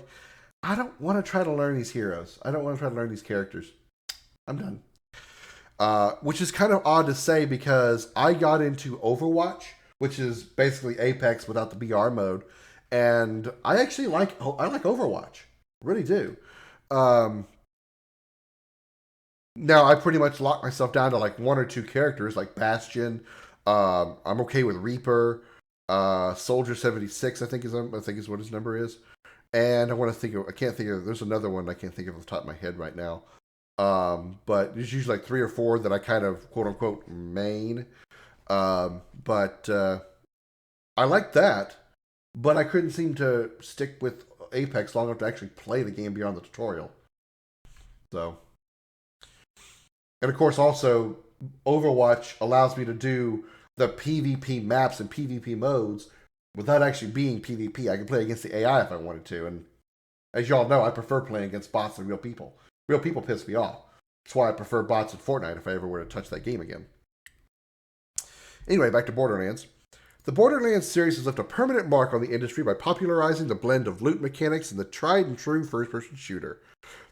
I don't want to try to learn these heroes. I don't want to try to learn these characters. I'm done. Which is kind of odd to say because I got into Overwatch, which is basically Apex without the BR mode, and I actually like Overwatch. Really do. Now I pretty much locked myself down to like 1 or 2 characters, like Bastion. I'm okay with Reaper, Soldier 76. I think is what his number is. And I can't think of. There's another one I can't think of off the top of my head right now. But there's usually like 3 or 4 that I kind of quote unquote main. But I like that, but I couldn't seem to stick with Apex long enough to actually play the game beyond the tutorial. So. And of course, also, Overwatch allows me to do the PvP maps and PvP modes without actually being PvP. I can play against the AI if I wanted to. And as y'all know, I prefer playing against bots than real people. Real people piss me off. That's why I prefer bots in Fortnite if I ever were to touch that game again. Anyway, back to Borderlands. The Borderlands series has left a permanent mark on the industry by popularizing the blend of loot mechanics and the tried and true first-person shooter.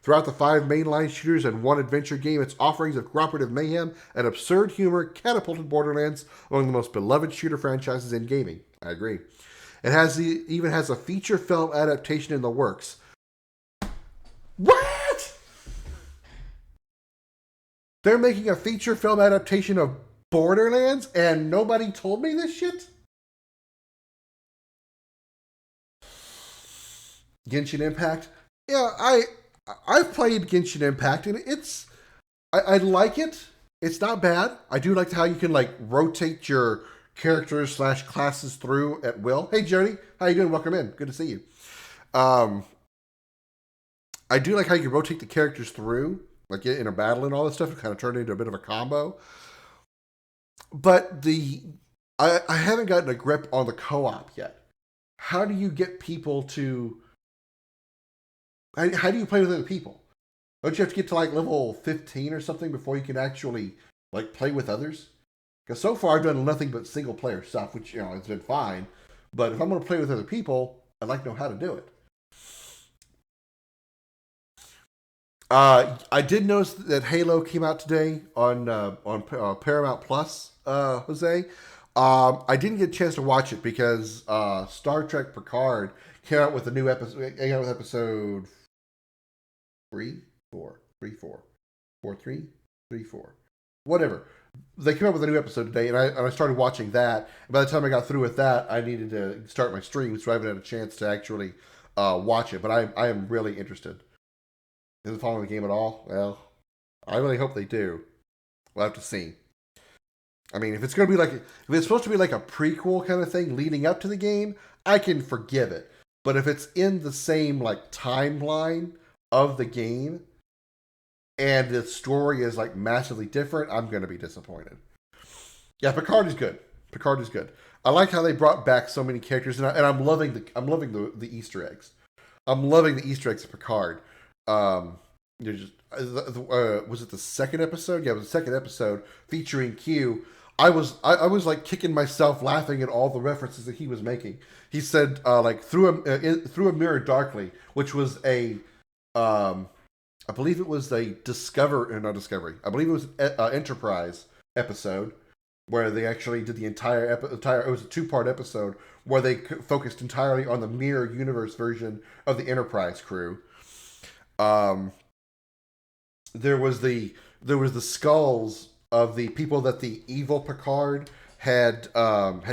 Throughout the 5 mainline shooters and 1 adventure game, its offerings of cooperative mayhem and absurd humor catapulted Borderlands among the most beloved shooter franchises in gaming. I agree. Even has a feature film adaptation in the works. What? They're making a feature film adaptation of Borderlands and nobody told me this shit? Genshin Impact? Yeah, I've played Genshin Impact and I like it. It's not bad. I do like how you can like rotate your characters / classes through at will. Hey Jody, how you doing? Welcome in. Good to see you. I do like how you can rotate the characters through, like in a battle and all this stuff, and kind of turn it into a bit of a combo. But I haven't gotten a grip on the co-op yet. How do you get people to? How do you play with other people? Don't you have to get to like level 15 or something before you can actually like play with others? Because so far I've done nothing but single player stuff, which it's been fine. But if I'm going to play with other people, I'd like to know how to do it. I did notice that Halo came out today on Paramount Plus, Jose. I didn't get a chance to watch it because Star Trek Picard came out with a new episode. Came out with episode 3, 4, 3, 4, 4, 3, 3, 4, whatever. They came out with a new episode today, and I started watching that. And by the time I got through with that, I needed to start my stream, so I haven't had a chance to actually watch it. But I am really interested. Is it following the game at all? Well, I really hope they do. We'll have to see. I mean, if it's supposed to be like a prequel kind of thing leading up to the game, I can forgive it. But if it's in the same like timeline of the game and the story is like massively different, I'm going to be disappointed. Yeah, Picard is good. Picard is good. I like how they brought back so many characters, and I'm loving the Easter eggs. I'm loving the Easter eggs of Picard. Was it the second episode? Yeah, it was the second episode featuring Q. I was like kicking myself laughing at all the references that he was making. He said like through a mirror darkly, which was a I believe it was a not Discovery. I believe it was an Enterprise episode where they actually did the entire it was a 2-part episode where they focused entirely on the mirror universe version of the Enterprise crew. There was the skulls of the people that the evil Picard had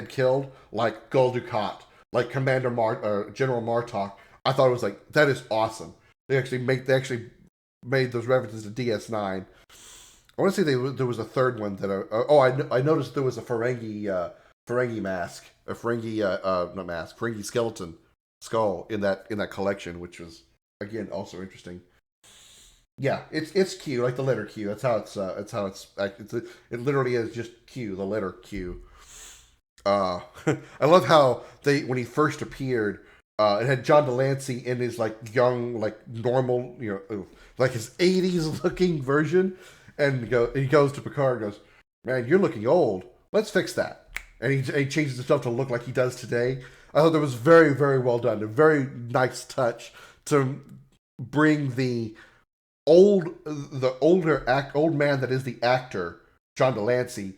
killed, like Gul Dukat, like General Martok. I thought it was like, that is awesome. They actually made those references to DS9. I want to say there was a third one that I noticed there was a Ferengi mask, a Ferengi skeleton skull in that collection, which was again also interesting. Yeah, it's Q, like the letter Q. That's how it literally is just Q, the letter Q. I love how when he first appeared, it had John Delancey in his like young, like normal, like his 80s looking version, and he goes to Picard and goes, "Man, you're looking old. Let's fix that." And he changes himself to look like he does today. I thought that was very, very well done. A very nice touch to bring the old man that is the actor, John Delancey,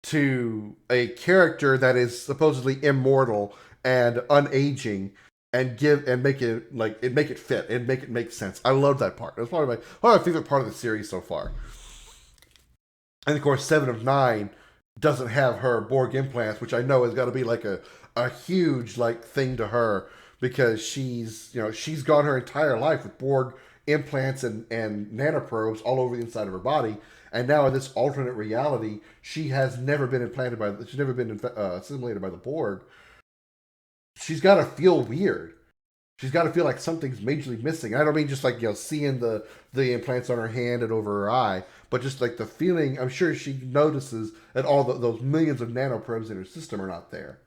to a character that is supposedly immortal and unaging, and make it fit and make it make sense. I love that part. It was probably my favorite part of the series so far. And of course, 7 of 9 doesn't have her Borg implants, which I know has got to be like a huge like thing to her, because she's gone her entire life with Borg implants and nanoprobes all over the inside of her body, and now in this alternate reality, she has never been assimilated by the Borg. She's got to feel weird. She's got to feel like something's majorly missing. I don't mean just like seeing the implants on her hand and over her eye, but just like the feeling. I'm sure she notices that all those millions of nanoprobes in her system are not there.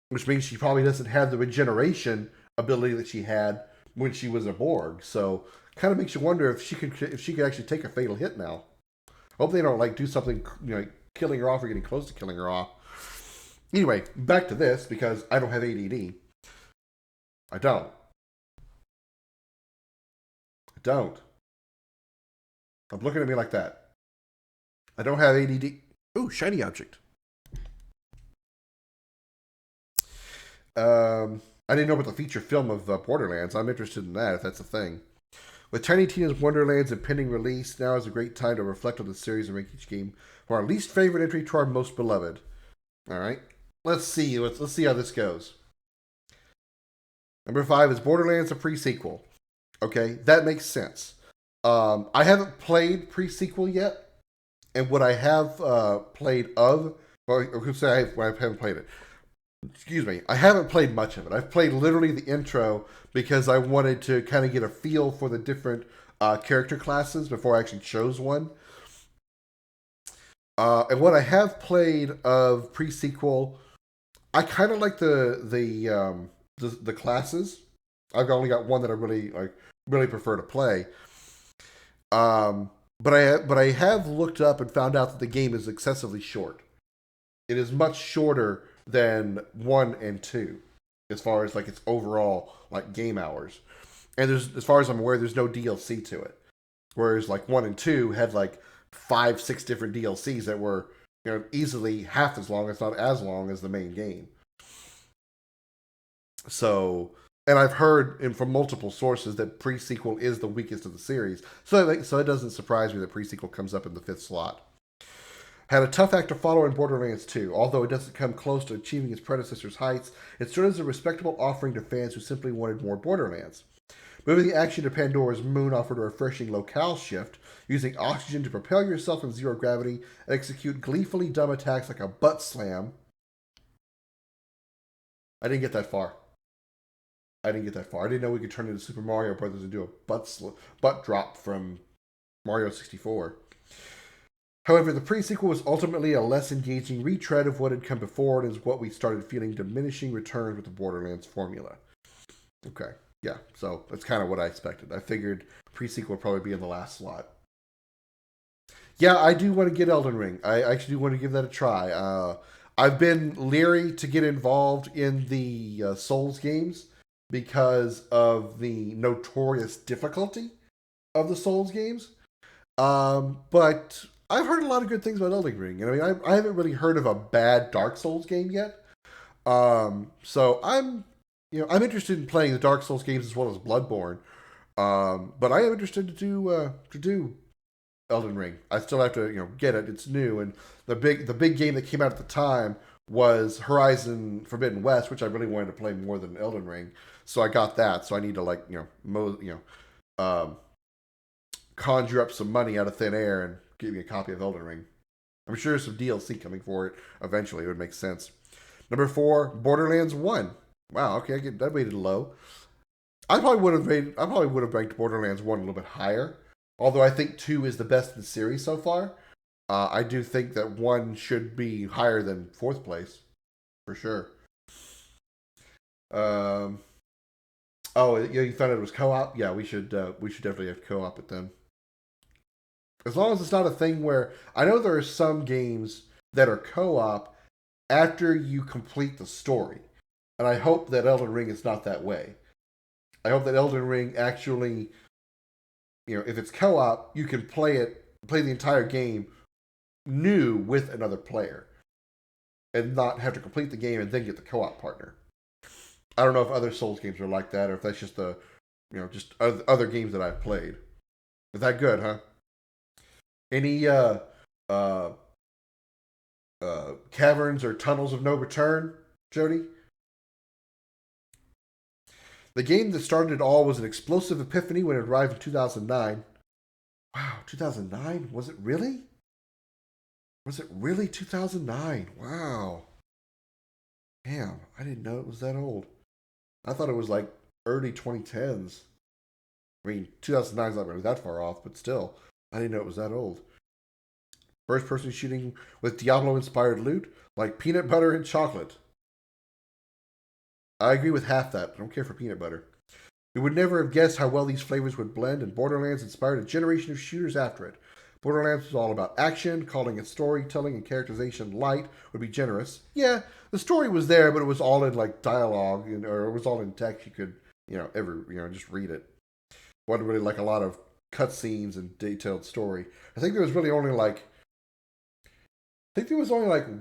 Which means she probably doesn't have the regeneration ability that she had when she was a Borg. So kind of makes you wonder if she could actually take a fatal hit now. Hope they don't like do something killing her off or getting close to killing her off. Anyway, back to this, because I don't have ADD. I don't. I don't. Stop looking at me like that. I don't have ADD. Ooh, shiny object. I didn't know about the feature film of Borderlands. I'm interested in that, if that's a thing. With Tiny Tina's Wonderland's impending release, now is a great time to reflect on the series and rank each game from our least favorite entry to our most beloved. All right, let's see. Let's see how this goes. Number 5 is Borderlands, a pre-sequel. Okay, that makes sense. I haven't played pre-sequel yet, and what I have played of, or who say I haven't played it. Excuse me, I haven't played much of it. I've played literally the intro because I wanted to kind of get a feel for the different character classes before I actually chose one. And what I have played of pre-sequel, I kind of like the classes. I've only got one that I really prefer to play. But I have looked up and found out that the game is excessively short. It is much shorter than 1 and 2 as far as like its overall like game hours. And there's, as far as I'm aware, there's no DLC to it. Whereas like 1 and 2 had like 5-6 different DLCs that were, you know, easily half as long, if not as long as the main game. So, and I've heard from multiple sources that pre-sequel is the weakest of the series. So it doesn't surprise me that pre-sequel comes up in the 5th slot. Had a tough act to follow in Borderlands 2. Although it doesn't come close to achieving its predecessor's heights, it stood as a respectable offering to fans who simply wanted more Borderlands. Moving the action to Pandora's moon offered a refreshing locale shift, using oxygen to propel yourself in zero gravity and execute gleefully dumb attacks like a butt slam. I didn't get that far. I didn't know we could turn into Super Mario Brothers and do a butt drop from Mario 64. However, the pre-sequel was ultimately a less engaging retread of what had come before and is what we started feeling diminishing returns with the Borderlands formula. Okay, yeah, so that's kind of what I expected. I figured pre-sequel would probably be in the last slot. Yeah, I do want to get Elden Ring. I actually do want to give that a try. I've been leery to get involved in the Souls games because of the notorious difficulty of the Souls games. But I've heard a lot of good things about Elden Ring, and I mean, I haven't really heard of a bad Dark Souls game yet. So I'm interested in playing the Dark Souls games as well as Bloodborne. But I am interested to do Elden Ring. I still have to get it. It's new, and the big game that came out at the time was Horizon Forbidden West, which I really wanted to play more than Elden Ring. So I got that. So I need to conjure up some money out of thin air and get me a copy of Elden Ring. I'm sure there's some DLC coming for it eventually. It would make sense. Number 4, Borderlands 1. Wow, okay, that rated low. I probably would have ranked Borderlands 1 a little bit higher. Although I think 2 is the best in the series so far. I do think that 1 should be higher than 4th place. For sure. Oh, you thought it was co-op? Yeah, we should definitely have co-op it then. As long as it's not a thing where I know there are some games that are co-op after you complete the story. And I hope that Elden Ring is not that way. I hope that Elden Ring actually, if it's co-op, you can play the entire game new with another player. And not have to complete the game and then get the co-op partner. I don't know if other Souls games are like that or if that's just just other games that I've played. Is that good, huh? Any caverns or tunnels of no return, Jody? The game that started it all was an explosive epiphany when it arrived in 2009. Wow, 2009? Was it really? Was it really 2009? Wow. Damn, I didn't know it was that old. I thought it was like early 2010s. I mean, 2009 is not really that far off, but still, I didn't know it was that old. First person shooting with Diablo-inspired loot, like peanut butter and chocolate. I agree with half that. I don't care for peanut butter. We would never have guessed how well these flavors would blend, and Borderlands inspired a generation of shooters after it. Borderlands was all about action, calling it storytelling and characterization light would be generous. Yeah, the story was there, but it was all in like dialogue, or it was all in text. You could, just read it. Wasn't really like a lot of cutscenes and detailed story. I think there was really only like,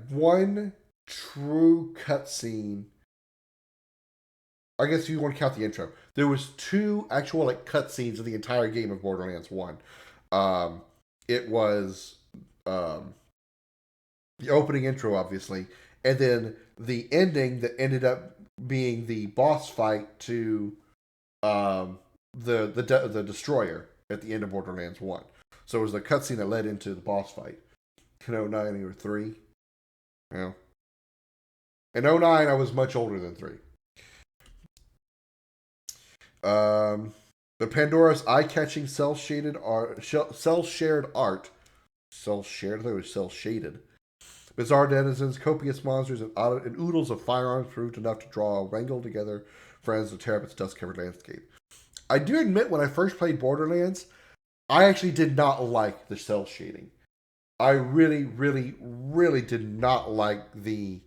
one true cutscene. I guess if you want to count the intro, there was 2 actual like cutscenes in the entire game of Borderlands 1. It was the opening intro, obviously, and then the ending that ended up being the boss fight to the destroyer at the end of Borderlands 1. So it was the cutscene that led into the boss fight. In 09 or 3. Yeah. In 09, I was much older than 3. The Pandora's eye-catching cell-shaded art, cell-shared art, cell-shared, I thought it was cell-shaded. Bizarre denizens, copious monsters, and oodles of firearms proved enough to draw wrangle together friends to tear up its dust-covered landscape. I do admit, when I first played Borderlands, I actually did not like the cell shading. I really, really, really did not like the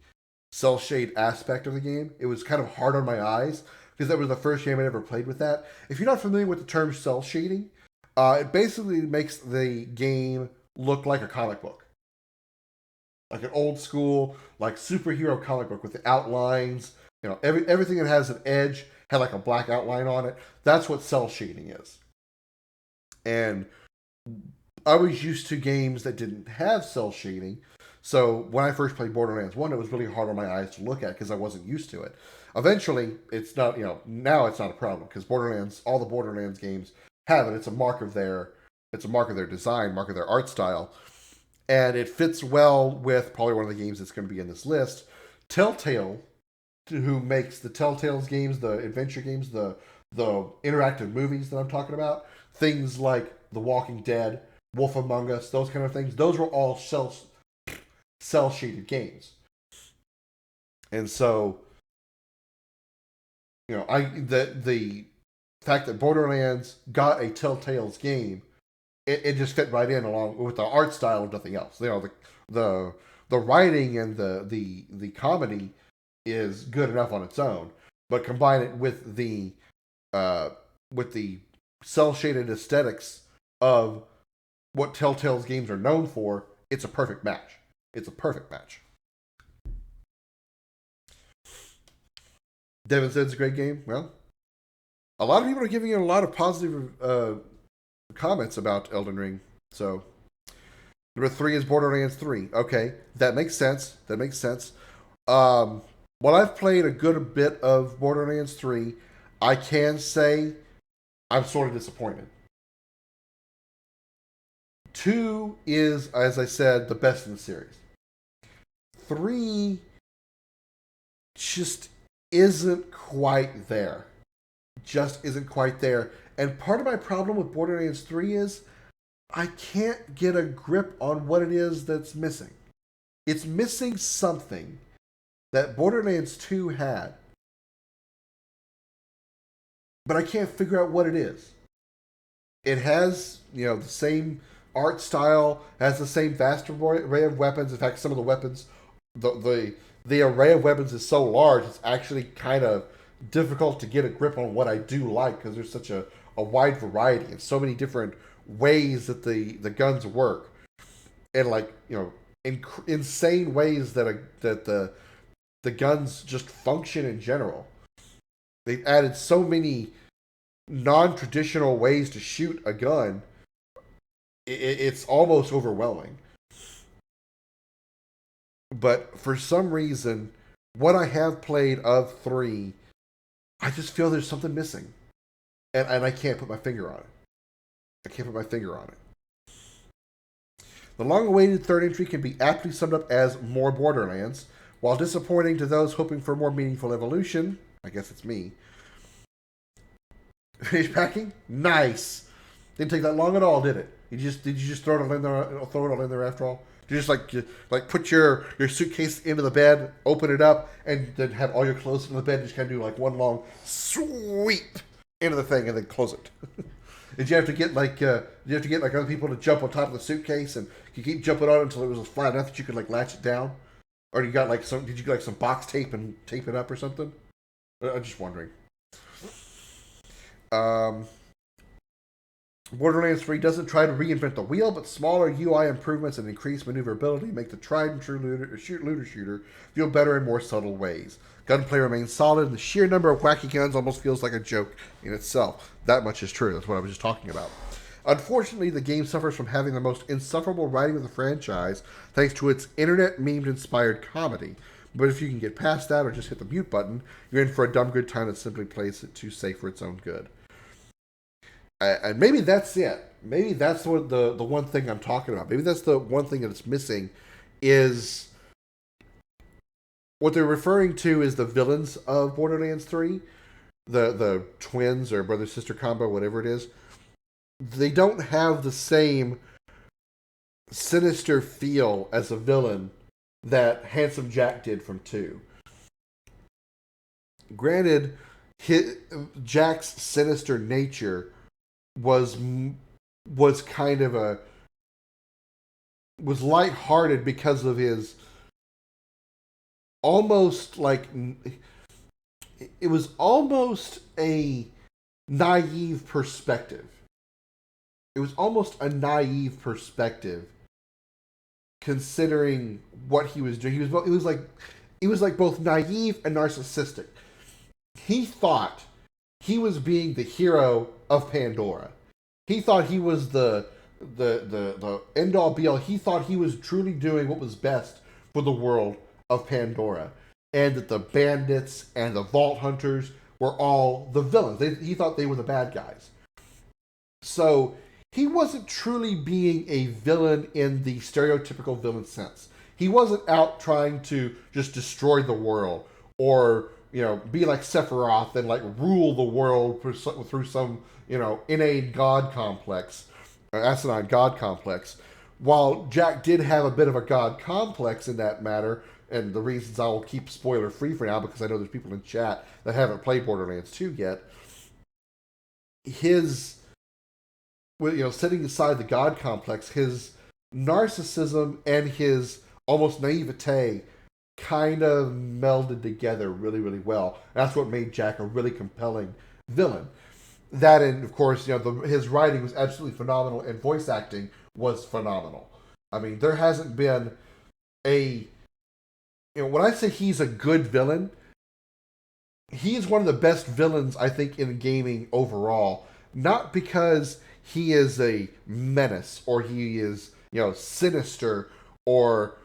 cell shade aspect of the game. It was kind of hard on my eyes, because that was the first game I ever played with that. If you're not familiar with the term cell shading, it basically makes the game look like a comic book. Like an old school, like superhero comic book with the outlines. Everything that has an edge had like a black outline on it. That's what cell shading is. And I was used to games that didn't have cell shading. So when I first played Borderlands 1, it was really hard on my eyes to look at because I wasn't used to it. Eventually, it's not, now it's not a problem because all the Borderlands games have it. It's a mark of their design, mark of their art style. And it fits well with probably one of the games that's going to be in this list. Telltale, who makes the Telltale's games, the adventure games, the interactive movies that I'm talking about, things like The Walking Dead, Wolf Among Us, those kind of things, those were all cell-shaded games. And so, the fact that Borderlands got a Telltale's game, it just fit right in along with the art style and nothing else. The writing and the comedy is good enough on its own, but combine it with the cell-shaded aesthetics of what Telltale's games are known for, it's a perfect match. It's a perfect match. Devin said it's a great game. Well, a lot of people are giving it a lot of positive comments about Elden Ring. So, number 3 is Borderlands 3. Okay, that makes sense. While I've played a good bit of Borderlands 3, I can say I'm sort of disappointed. 2 is, as I said, the best in the series. 3 just isn't quite there. And part of my problem with Borderlands 3 is I can't get a grip on what it is that's missing. It's missing something that Borderlands 2 had, but I can't figure out what it is. It has, the same art style, has the same vast array of weapons. In fact, some of the weapons, the array of weapons is so large, it's actually kind of difficult to get a grip on what I do like, because there's such a wide variety and so many different ways that the guns work, and insane ways that the guns just function in general. They've added so many non-traditional ways to shoot a gun. It's almost overwhelming. But for some reason, what I have played of 3, I just feel there's something missing. And I can't put my finger on it. The long-awaited third entry can be aptly summed up as more Borderlands. While disappointing to those hoping for more meaningful evolution, I guess it's me. Finish packing? Nice. Didn't take that long at all, did it? Did you just throw it all in there after all? Did you just put your suitcase into the bed, open it up, and then have all your clothes in the bed and just kind of do one long sweep into the thing and then close it? Did you have to get like other people to jump on top of the suitcase, and you keep jumping on it until it was flat enough that you could like latch it down, or you got like some? Did you get like some box tape and tape it up or something? I'm just wondering. Borderlands 3 doesn't try to reinvent the wheel, but smaller UI improvements and increased maneuverability make the tried and true looter shooter feel better in more subtle ways. Gunplay remains solid, and the sheer number of wacky guns almost feels like a joke in itself. That much is true. That's what I was just talking about. Unfortunately, the game suffers from having the most insufferable writing of the franchise thanks to its internet meme-inspired comedy. But if you can get past that or just hit the mute button, you're in for a dumb good time that simply plays it too safe for its own good. And maybe that's it. Maybe that's what the one thing I'm talking about. Maybe that's the one thing that it's missing is what they're referring to is the villains of Borderlands 3, the twins or brother-sister combo, whatever it is. They don't have the same sinister feel as a villain that Handsome Jack did from 2. Granted, Jack's sinister nature was kind of was lighthearted because of his almost like it was almost a naive perspective. It was almost a naive perspective considering what he was doing. It was like both naive and narcissistic. He thought he was being the hero of Pandora. He thought he was the end all be all. He thought he was truly doing what was best for the world of Pandora, and that the bandits and the vault hunters were all the villains. He thought they were the bad guys. So he wasn't truly being a villain in the stereotypical villain sense. He wasn't out trying to just destroy the world or be like Sephiroth and like rule the world through some inane god complex, asinine god complex. While Jack did have a bit of a god complex in that matter, and the reasons I will keep spoiler free for now because I know there's people in chat that haven't played Borderlands 2 yet. His, setting aside the god complex, his narcissism and his almost naivete kind of melded together really, really well. That's what made Jack a really compelling villain. That, and of course, his writing was absolutely phenomenal, and voice acting was phenomenal. I mean, there hasn't been when I say he's a good villain, he's one of the best villains, I think, in gaming overall. Not because he is a menace or he is, sinister or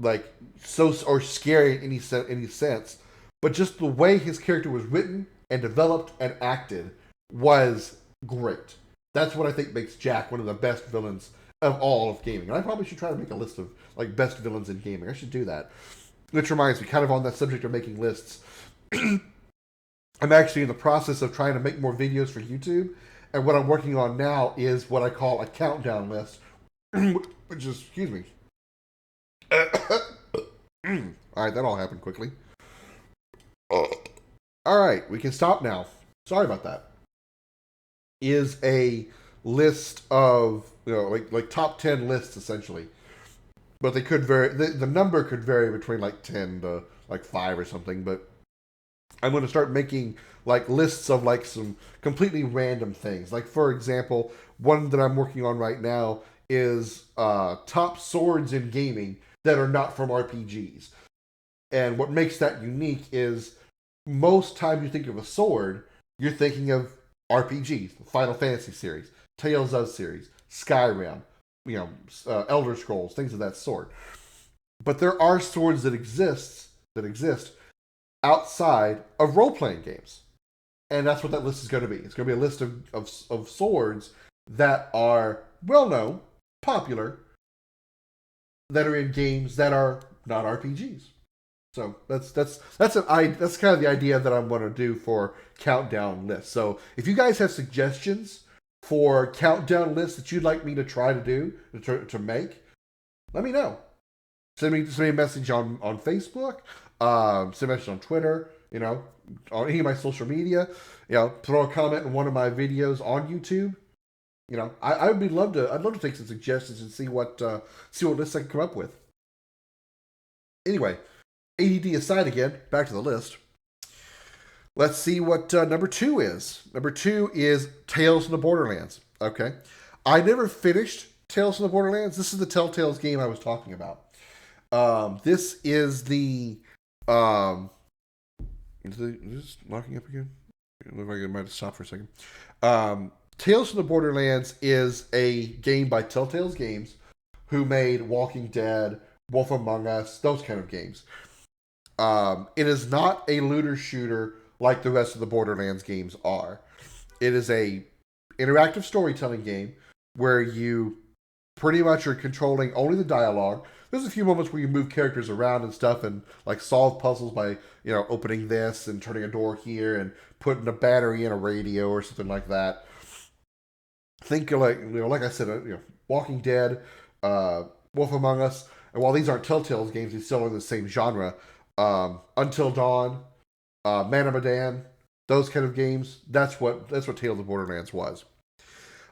or scary in any sense, but just the way his character was written and developed and acted was great. That's what I think makes Jack one of the best villains of all of gaming. And I probably should try to make a list of best villains in gaming. I should do that. Which reminds me, kind of on that subject of making lists, I'm actually in the process of trying to make more videos for YouTube, and what I'm working on now is what I call a countdown list, which is, excuse me. Alright, that all happened quickly. Alright, we can stop now. Sorry about that. Is a list of, like top 10 lists, essentially. But they could vary, the number could vary between 10 to 5 or something, but I'm going to start making lists of some completely random things. For example, one that I'm working on right now is top swords in gaming that are not from RPGs. And what makes that unique is most times you think of a sword, you're thinking of RPGs, Final Fantasy series, Tales of series, Skyrim, Elder Scrolls, things of that sort. But there are swords that exist outside of role-playing games. And that's what that list is going to be. It's going to be a list of swords that are well-known, popular, that are in games that are not RPGs. So that's kind of the idea that I'm going to do for countdown lists. So if you guys have suggestions for countdown lists that you'd like me to try to do, to make, let me know. Send me a message on Facebook, send a message on Twitter, on any of my social media, throw a comment in one of my videos on YouTube. I'd love to take some suggestions and see what list I can come up with. Anyway, ADD aside again, back to the list. Let's see what number 2 is. Number 2 is Tales from the Borderlands. Okay, I never finished Tales from the Borderlands. This is the Telltale's game I was talking about. This is the is this locking up again? It looks like it might have stopped for a second. Tales from the Borderlands is a game by Telltale's Games, who made Walking Dead, Wolf Among Us, those kind of games. It is not a looter shooter like the rest of the Borderlands games are. It is a interactive storytelling game where you pretty much are controlling only the dialogue. There's a few moments where you move characters around and stuff and like solve puzzles by, opening this and turning a door here and putting a battery in a radio or something like that. Think like I said, Walking Dead, Wolf Among Us, and while these aren't Telltale's games, they're still in the same genre. Until Dawn, Man of Medan, those kind of games. That's what Tales of Borderlands was.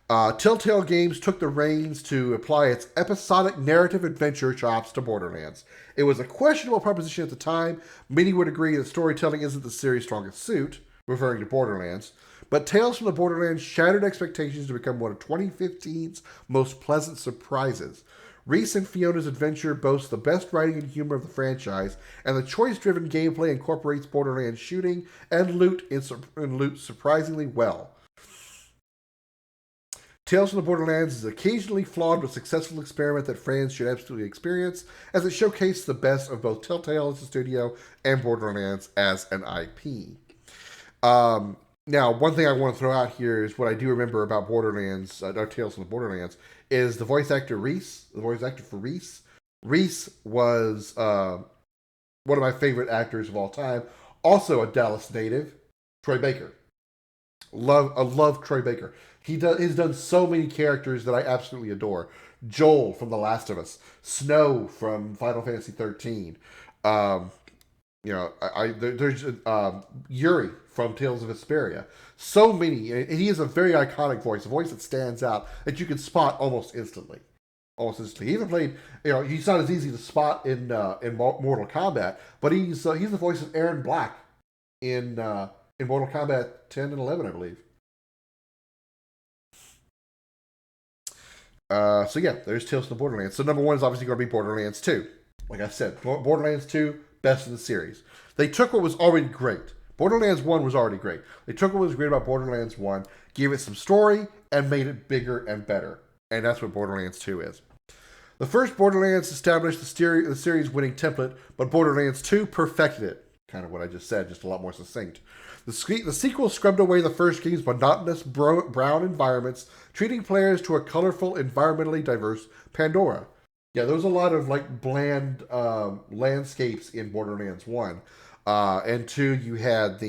Telltale Games took the reins to apply its episodic narrative adventure chops to Borderlands. It was a questionable proposition at the time. Many would agree that storytelling isn't the series' strongest suit, referring to Borderlands. But Tales from the Borderlands shattered expectations to become one of 2015's most pleasant surprises. Reese and Fiona's adventure boasts the best writing and humor of the franchise, and the choice-driven gameplay incorporates Borderlands shooting and loot surprisingly well. Tales from the Borderlands is occasionally flawed but successful experiment that fans should absolutely experience, as it showcased the best of both Telltale as a studio and Borderlands as an IP. Now, one thing I want to throw out here is what I do remember about Borderlands, Tales from the Borderlands, is the voice actor Reese, the voice actor for Reese. Reese was one of my favorite actors of all time. Also a Dallas native, Troy Baker. I love Troy Baker. He's done so many characters that I absolutely adore. Joel from The Last of Us, Snow from Final Fantasy 13. There's Yuri from Tales of Vesperia. So many, and he has a very iconic voice, a voice that stands out that you can spot almost instantly. He even played, he's not as easy to spot in Mortal Kombat, but he's the voice of Aaron Black in Mortal Kombat 10 and 11, I believe. There's Tales from the Borderlands. So number 1 is obviously going to be Borderlands 2. Like I said, Borderlands 2, best in the series. They took what was already great. Borderlands 1 was already great. They took what was great about Borderlands 1, gave it some story, and made it bigger and better. And that's what Borderlands 2 is. The first Borderlands established the series winning template, but Borderlands 2 perfected it. Kind of what I just said, just a lot more succinct. The sequel scrubbed away the first game's monotonous brown environments, treating players to a colorful, environmentally diverse Pandora. Yeah, there was a lot of bland landscapes in Borderlands 1. And 2, you had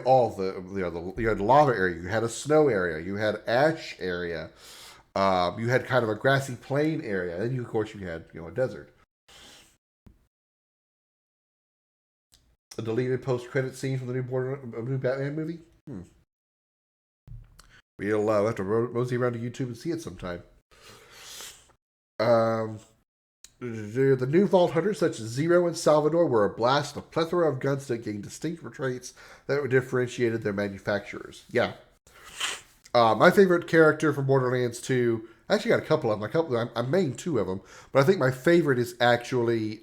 all you had lava area, you had a snow area, you had ash area, you had kind of a grassy plain area, and of course you had a desert. A deleted post-credit scene from the new Batman movie. We'll have to mosey around to YouTube and see it sometime. The new Vault Hunters, such as Zero and Salvador, were a blast, a plethora of guns that gained distinct traits that differentiated their manufacturers. Yeah. My favorite character from Borderlands 2, I actually got a couple of them. I main 2 of them, but I think my favorite is actually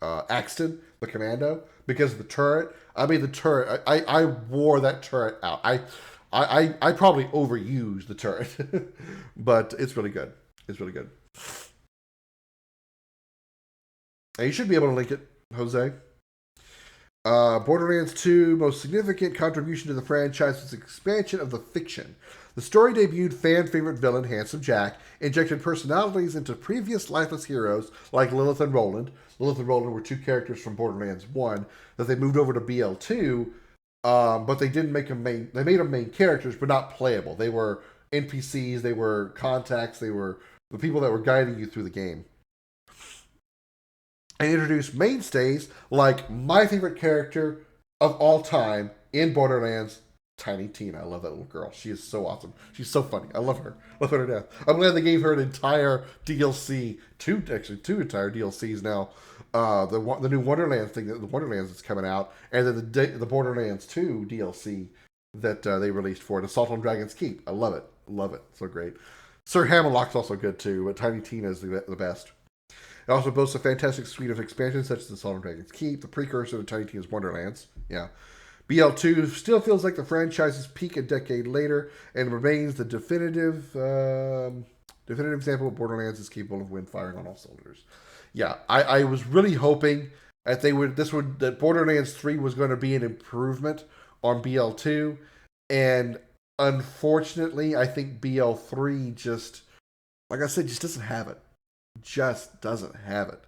Axton, the commando, because of the turret. I mean, the turret, I wore that turret out. I probably overused the turret, but it's really good. It's really good. And you should be able to link it, Jose. Borderlands 2, most significant contribution to the franchise was expansion of the fiction. The story debuted fan-favorite villain Handsome Jack, injected personalities into previous lifeless heroes like Lilith and Roland. Lilith and Roland were 2 characters from Borderlands 1 that they moved over to BL2, but they didn't make them main. They made them main characters, but not playable. They were NPCs, they were contacts, they were the people that were guiding you through the game. And introduced mainstays like my favorite character of all time in Borderlands, Tiny Tina. I love that little girl. She is so awesome. She's so funny. I love her. Love her to death. I'm glad they gave her an entire DLC. Two entire DLCs now. The new Wonderlands thing, the Wonderlands that's coming out, and then the Borderlands 2 DLC that they released for it, Assault on Dragon's Keep. I love it. Love it. So great. Sir Hammerlock's also good too, but Tiny Tina is the best. It also boasts a fantastic suite of expansions such as Assault on Dragon's Keep, the precursor to Tiny Tina's Wonderlands. Yeah. BL2 still feels like the franchise's peak a decade later and remains the definitive example of Borderlands is capable of firing on all cylinders. Yeah, I was really hoping that that Borderlands 3 was going to be an improvement on BL2, and unfortunately, I think BL3 just, like I said, just doesn't have it. Just doesn't have it.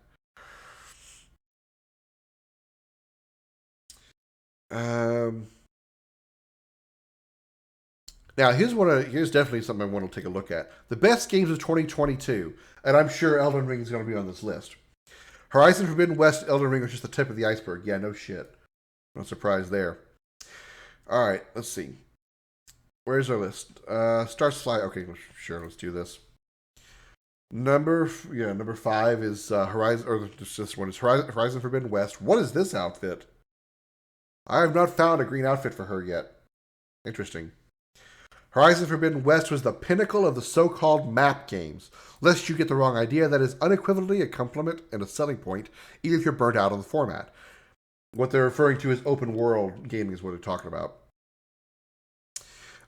Now, here's definitely something I want to take a look at. The best games of 2022, and I'm sure Elden Ring is going to be on this list. Horizon Forbidden West, Elden Ring was just the tip of the iceberg. Yeah, no shit. No surprise there. All right, let's see. Where's our list? Stars Fly. Okay, sure, let's do this. Number 5 is Horizon, or this one is Horizon Forbidden West. What is this outfit? I have not found a green outfit for her yet. Interesting. Horizon Forbidden West was the pinnacle of the so-called map games. Lest you get the wrong idea, that is unequivocally a compliment and a selling point, even if you're burnt out on the format. What they're referring to as open world gaming is what they're talking about.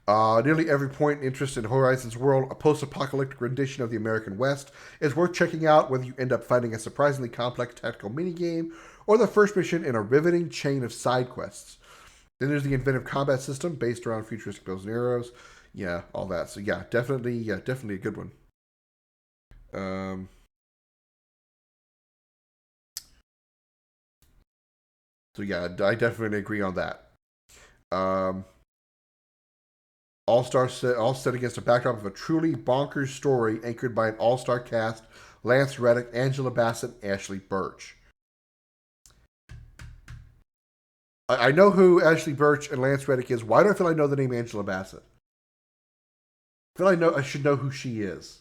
Nearly every point of interest in Horizon's world, a post-apocalyptic rendition of the American West, is worth checking out whether you end up finding a surprisingly complex tactical minigame or the first mission in a riveting chain of side quests. Then there's the inventive combat system based around futuristic bows and arrows. Yeah, all that. So yeah, definitely a good one. So yeah, I definitely agree on that. All set against a backdrop of a truly bonkers story anchored by an all-star cast: Lance Reddick, Angela Bassett, Ashley Birch. I know who Ashley Birch and Lance Reddick is. Why do I feel I know the name Angela Bassett? I feel I should know who she is.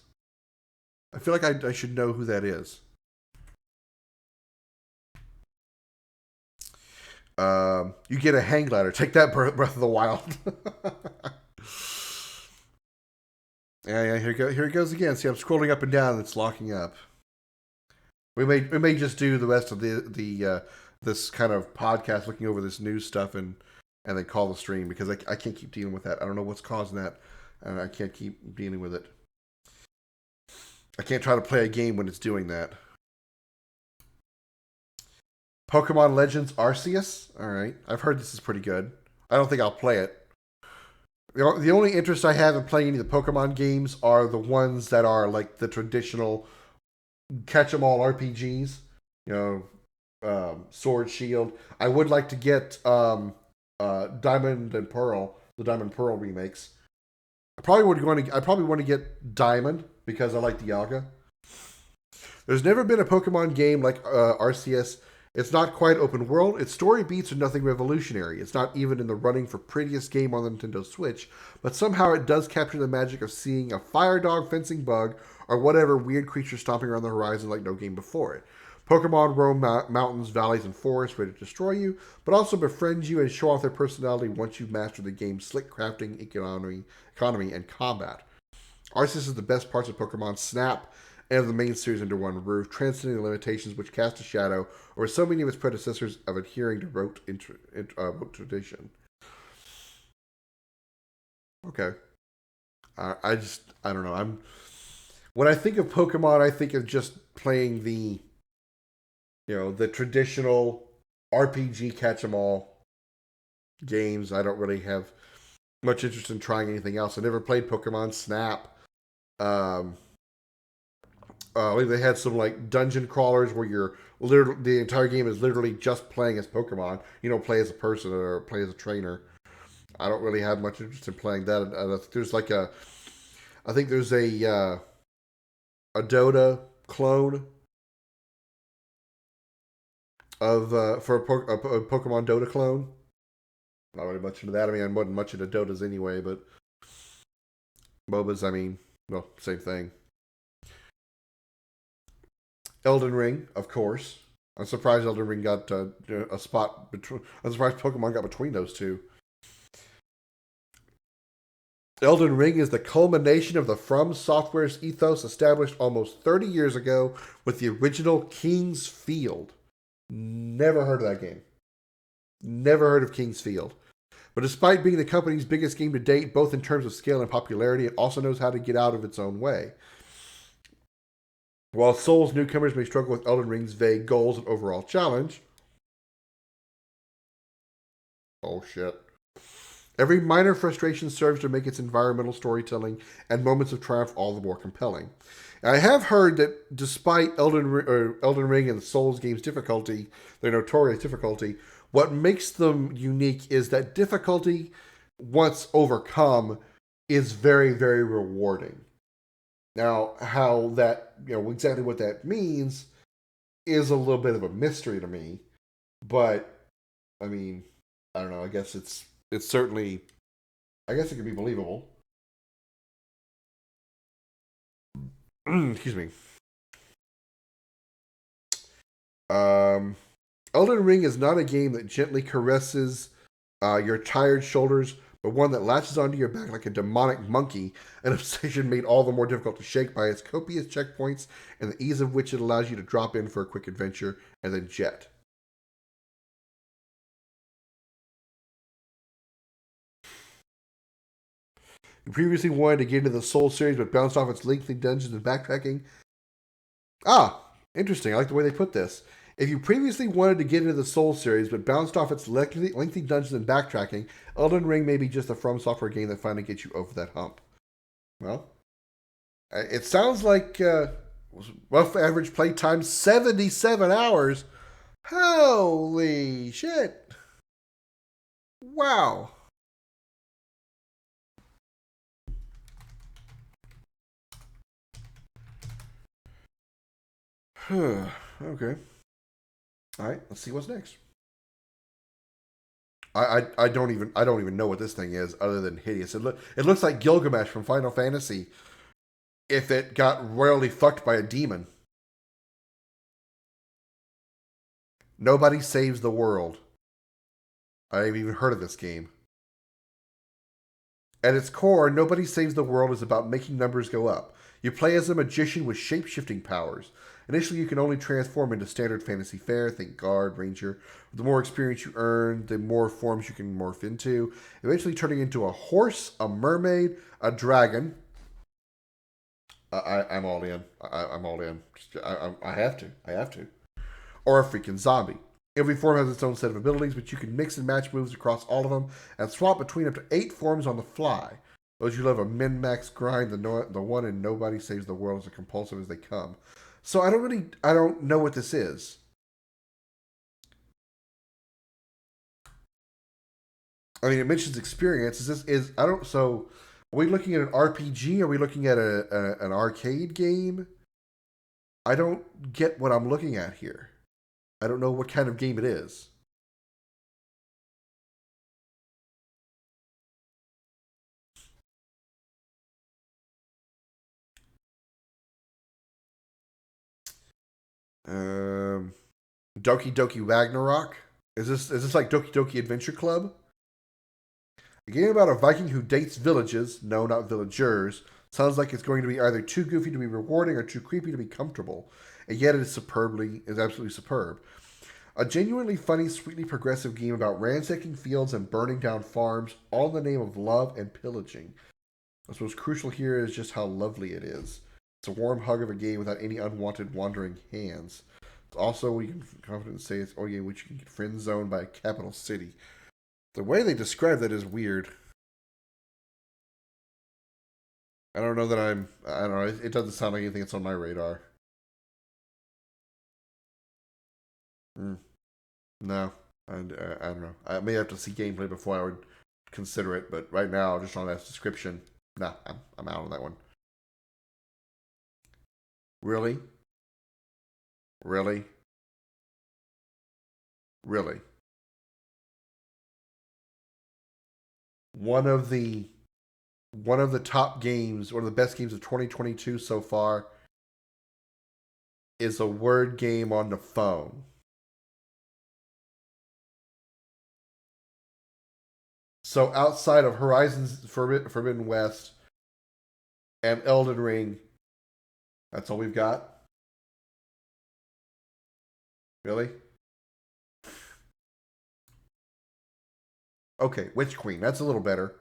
I feel like I should know who that is. You get a hang glider. Take that, Breath of the Wild. Yeah. Here it goes again. See, I'm scrolling up and down. It's locking up. We may just do the rest of the this kind of podcast, looking over this news stuff, and then call the stream, because I can't keep dealing with that. I don't know what's causing that, and I can't keep dealing with it. I can't try to play a game when it's doing that. Pokemon Legends Arceus. All right, I've heard this is pretty good. I don't think I'll play it. The only interest I have in playing any of the Pokemon games are the ones that are like the traditional catch 'em all RPGs. You know, Sword, Shield. I would like to get Diamond and Pearl, the Diamond Pearl remakes. I probably want to get Diamond because I like Dialga. There's never been a Pokemon game like Arceus. It's not quite open world. Its story beats are nothing revolutionary. It's not even in the running for prettiest game on the Nintendo Switch, but somehow it does capture the magic of seeing a fire dog, fencing bug, or whatever weird creature stomping around the horizon like no game before it. Pokemon roam mountains, valleys, and forests ready to destroy you, but also befriend you and show off their personality once you've mastered the game's slick crafting, economy, and combat. Arceus is the best parts of Pokemon Snap and of the main series under one roof, transcending the limitations which cast a shadow over so many of its predecessors of adhering to rote tradition. Okay. I don't know. When I think of Pokemon, I think of just playing the traditional RPG catch 'em all games. I don't really have much interest in trying anything else. I never played Pokemon Snap. They had some like dungeon crawlers where the entire game is literally just playing as Pokemon. You don't play as a person or play as a trainer. I don't really have much interest in playing that. There's like I think there's a Dota clone of for a Pokemon Dota clone. Not really much into that. I mean, I wasn't much into Dotas anyway, but MOBAs, I mean, well, same thing. Elden Ring, of course. I'm surprised Elden Ring got a spot between. I'm surprised Pokemon got between those two. Elden Ring is the culmination of the From Software's ethos established almost 30 years ago with the original King's Field. Never heard of that game. Never heard of King's Field. But despite being the company's biggest game to date, both in terms of scale and popularity, it also knows how to get out of its own way. While Souls newcomers may struggle with Elden Ring's vague goals and overall challenge, oh shit. Every minor frustration serves to make its environmental storytelling and moments of triumph all the more compelling. I have heard that despite Elden Ring and Souls games' difficulty, their notorious difficulty, what makes them unique is that difficulty, once overcome, is very, very rewarding. Now, how that, exactly what that means is a little bit of a mystery to me. But, I mean, I don't know. I guess it's certainly, I guess it could be believable. Excuse me. Elden Ring is not a game that gently caresses your tired shoulders, but one that latches onto your back like a demonic monkey, an obsession made all the more difficult to shake by its copious checkpoints and the ease of which it allows you to drop in for a quick adventure and then jet. You previously wanted to get into the Soul series but bounced off its lengthy dungeons and backtracking. Ah, interesting. I like the way they put this. If you previously wanted to get into the Soul series but bounced off its lengthy dungeons and backtracking, Elden Ring may be just a From Software game that finally gets you over that hump. Well, it sounds like rough average playtime 77 hours. Holy shit. Wow. Okay. All right, let's see what's next. I don't even know what this thing is other than hideous. It looks like Gilgamesh from Final Fantasy if it got royally fucked by a demon. Nobody saves the world. I've even heard of this game. At its core, Nobody Saves the World is about making numbers go up. You play as a magician with shape-shifting powers. Initially, you can only transform into standard fantasy fare, think guard, ranger. The more experience you earn, the more forms you can morph into, eventually turning into a horse, a mermaid, a dragon. I'm all in. I'm all in. I have to. I have to. Or a freaking zombie. Every form has its own set of abilities, but you can mix and match moves across all of them and swap between up to 8 forms on the fly. Those you love a min-max grind, the one in Nobody Saves the World is as compulsive as they come. So I don't know what this is. I mean, it mentions experience. So are we looking at an RPG? Are we looking at an arcade game? I don't get what I'm looking at here. I don't know what kind of game it is. Um, Doki Doki Ragnarok. Is this like Doki Doki Adventure Club? A game about a Viking who dates villages. No, not villagers. Sounds like it's going to be either too goofy to be rewarding or too creepy to be comfortable. And yet it is absolutely superb. A genuinely funny, sweetly progressive game about ransacking fields and burning down farms, all in the name of love and pillaging. What's most crucial here is just how lovely it is. It's a warm hug of a game without any unwanted wandering hands. It's also, we can confidently say, it's a game which you can get friend zoned by a capital city. The way they describe that is weird. I don't know that I don't know. It doesn't sound like anything that's on my radar. Mm, no, I don't know. I may have to see gameplay before I would consider it, but right now, just on that description, nah, I'm out on that one. Really? Really? Really? one of the top games, one of the best games of 2022 so far, is a word game on the phone. So outside of Horizon's Forbidden West and Elden Ring, that's all we've got? Really? Okay, Witch Queen. That's a little better.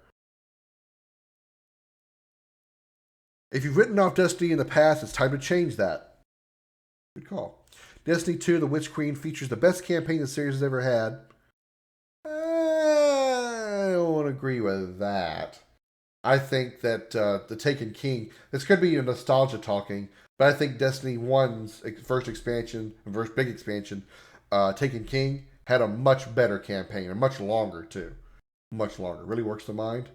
If you've written off Destiny in the past, it's time to change that. Good call. Destiny 2, The Witch Queen, features the best campaign the series has ever had. I don't agree with that. I think that the Taken King, this could be a nostalgia talking, but I think Destiny 1's first expansion, first big expansion, Taken King, had a much better campaign, and much longer too. Much longer. Really works the mind.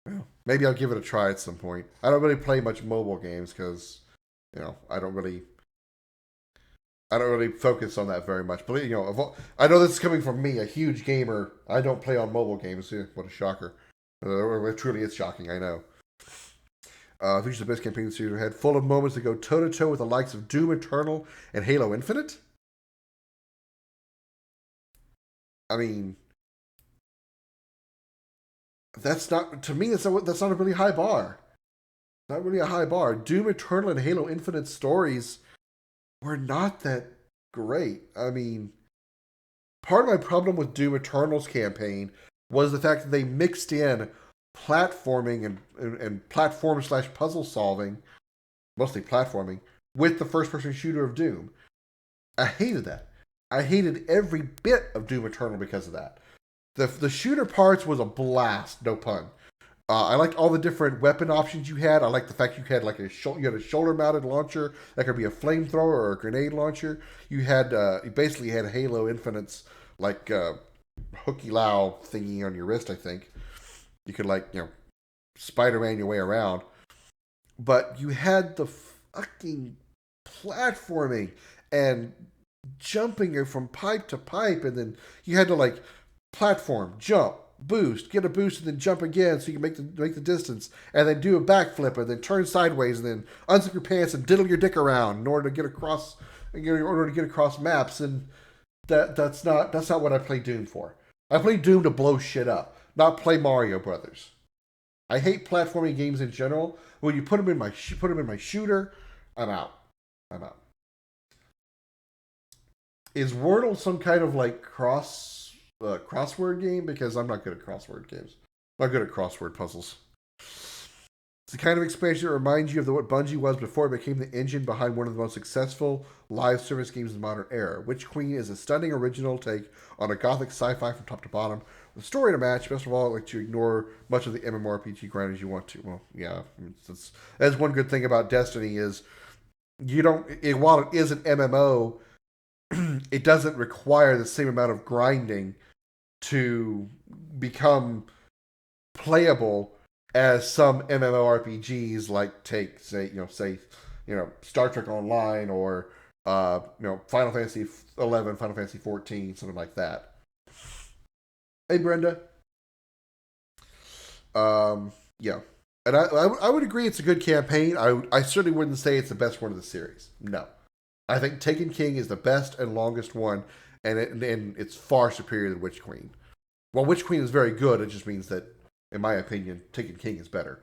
Well, maybe I'll give it a try at some point. I don't really play much mobile games because, I don't really focus on that very much. But I know this is coming from me, a huge gamer. I don't play on mobile games. What a shocker! It truly is shocking. I know. Features the best campaign the series had, full of moments that go toe to toe with the likes of Doom Eternal and Halo Infinite. I mean, that's not, to me. That's not a really high bar. Not really a high bar. Doom Eternal and Halo Infinite stories were not that great. I mean, part of my problem with Doom Eternal's campaign was the fact that they mixed in platforming and platform / puzzle solving, mostly platforming, with the first person shooter of Doom. I hated that. I hated every bit of Doom Eternal because of that. The shooter parts was a blast, no pun. I liked all the different weapon options you had. I liked the fact you had a shoulder-mounted launcher that could be a flamethrower or a grenade launcher. You basically had Halo Infinite's hooky low thingy on your wrist. I think you could Spider-Man your way around, but you had the fucking platforming and jumping from pipe to pipe, and then you had to platform, jump, boost, get a boost, and then jump again so you can make the distance, and then do a backflip, and then turn sideways, and then unzip your pants and diddle your dick around in order to get across maps. And that's not what I play Doom for. I play Doom to blow shit up, not play Mario Brothers. I hate platforming games in general. When you put them in my shooter, I'm out. Is Wordle some kind of crossword game? Because I'm not good at crossword games. I'm not good at crossword puzzles. It's the kind of expansion that reminds you of what Bungie was before it became the engine behind one of the most successful live service games in the modern era. Witch Queen is a stunning original take on a gothic sci-fi from top to bottom. The story to match, best of all, let you ignore much of the MMORPG grind as you want to. Well, yeah, that's one good thing about Destiny is while it is an MMO, it doesn't require the same amount of grinding to become playable as some MMORPGs Star Trek Online or Final Fantasy 11, Final Fantasy 14, something like that. Hey Brenda. Yeah. And I would agree it's a good campaign. I certainly wouldn't say it's the best one of the series. No. I think Taken King is the best and longest one, and it's far superior than Witch Queen. While Witch Queen is very good, it just means that, in my opinion, Taken King is better.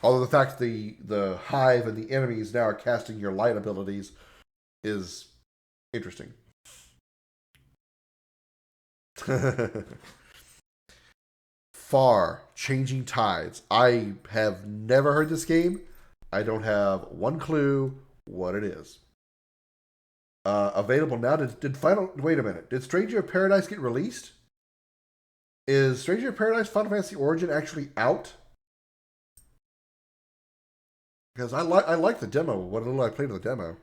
Although the fact that the hive and the enemies now are casting your light abilities is interesting. Far Changing Tides. I have never heard this game. I don't have one clue what it is. Available now. Wait a minute. Did Stranger of Paradise get released? Is Stranger of Paradise Final Fantasy Origin actually out? Because I like the demo. What little I played of the demo.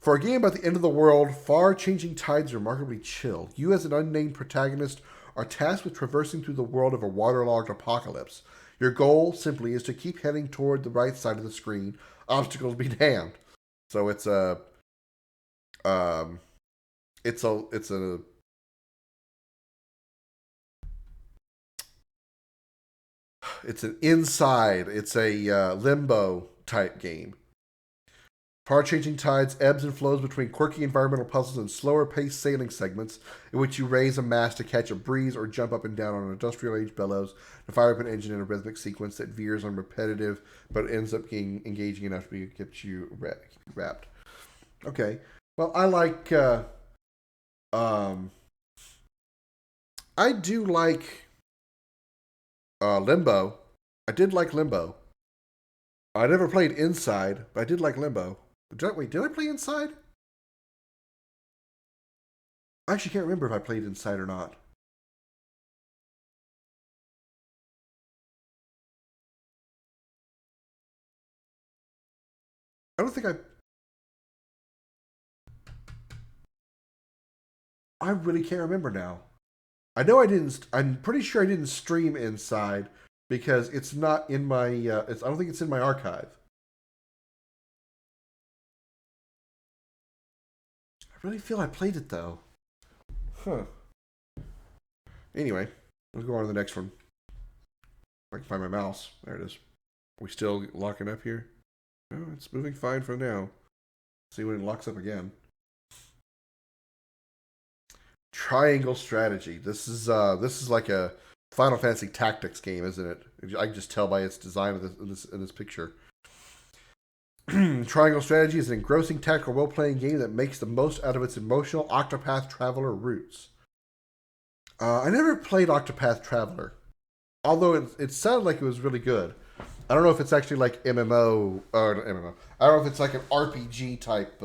For a game about the end of the world, Far Changing Tides are remarkably chill. You, as an unnamed protagonist, are tasked with traversing through the world of a waterlogged apocalypse. Your goal simply is to keep heading toward the right side of the screen. Obstacles be damned. So it's a It's an Inside. It's a limbo type game. Far-changing tides, ebbs and flows between quirky environmental puzzles and slower-paced sailing segments in which you raise a mast to catch a breeze or jump up and down on industrial-age bellows to fire up an engine in a rhythmic sequence that veers on repetitive but ends up being engaging enough to get you wrapped. Okay. Well, I like... I do like Limbo. I did like Limbo. I never played Inside, but I did like Limbo. Wait, did I play Inside? I actually can't remember if I played Inside or not. I don't think I really can't remember now. I know I didn't. I'm pretty sure I didn't stream Inside because it's not in my. I don't think it's in my archive. I really feel I played it though. Huh. Anyway, let's go on to the next one. If I can find my mouse. There it is. Are we still locking up here? No, it's moving fine for now. See when it locks up again. Triangle strategy. This is like a Final Fantasy Tactics game, isn't it? I can just tell by its design in this picture. Triangle strategy is an engrossing tactical role-playing game that makes the most out of its emotional Octopath Traveler roots. I never played Octopath Traveler, although it sounded like it was really good. I don't know if it's actually like MMO or MMO. I don't know if it's like an RPG type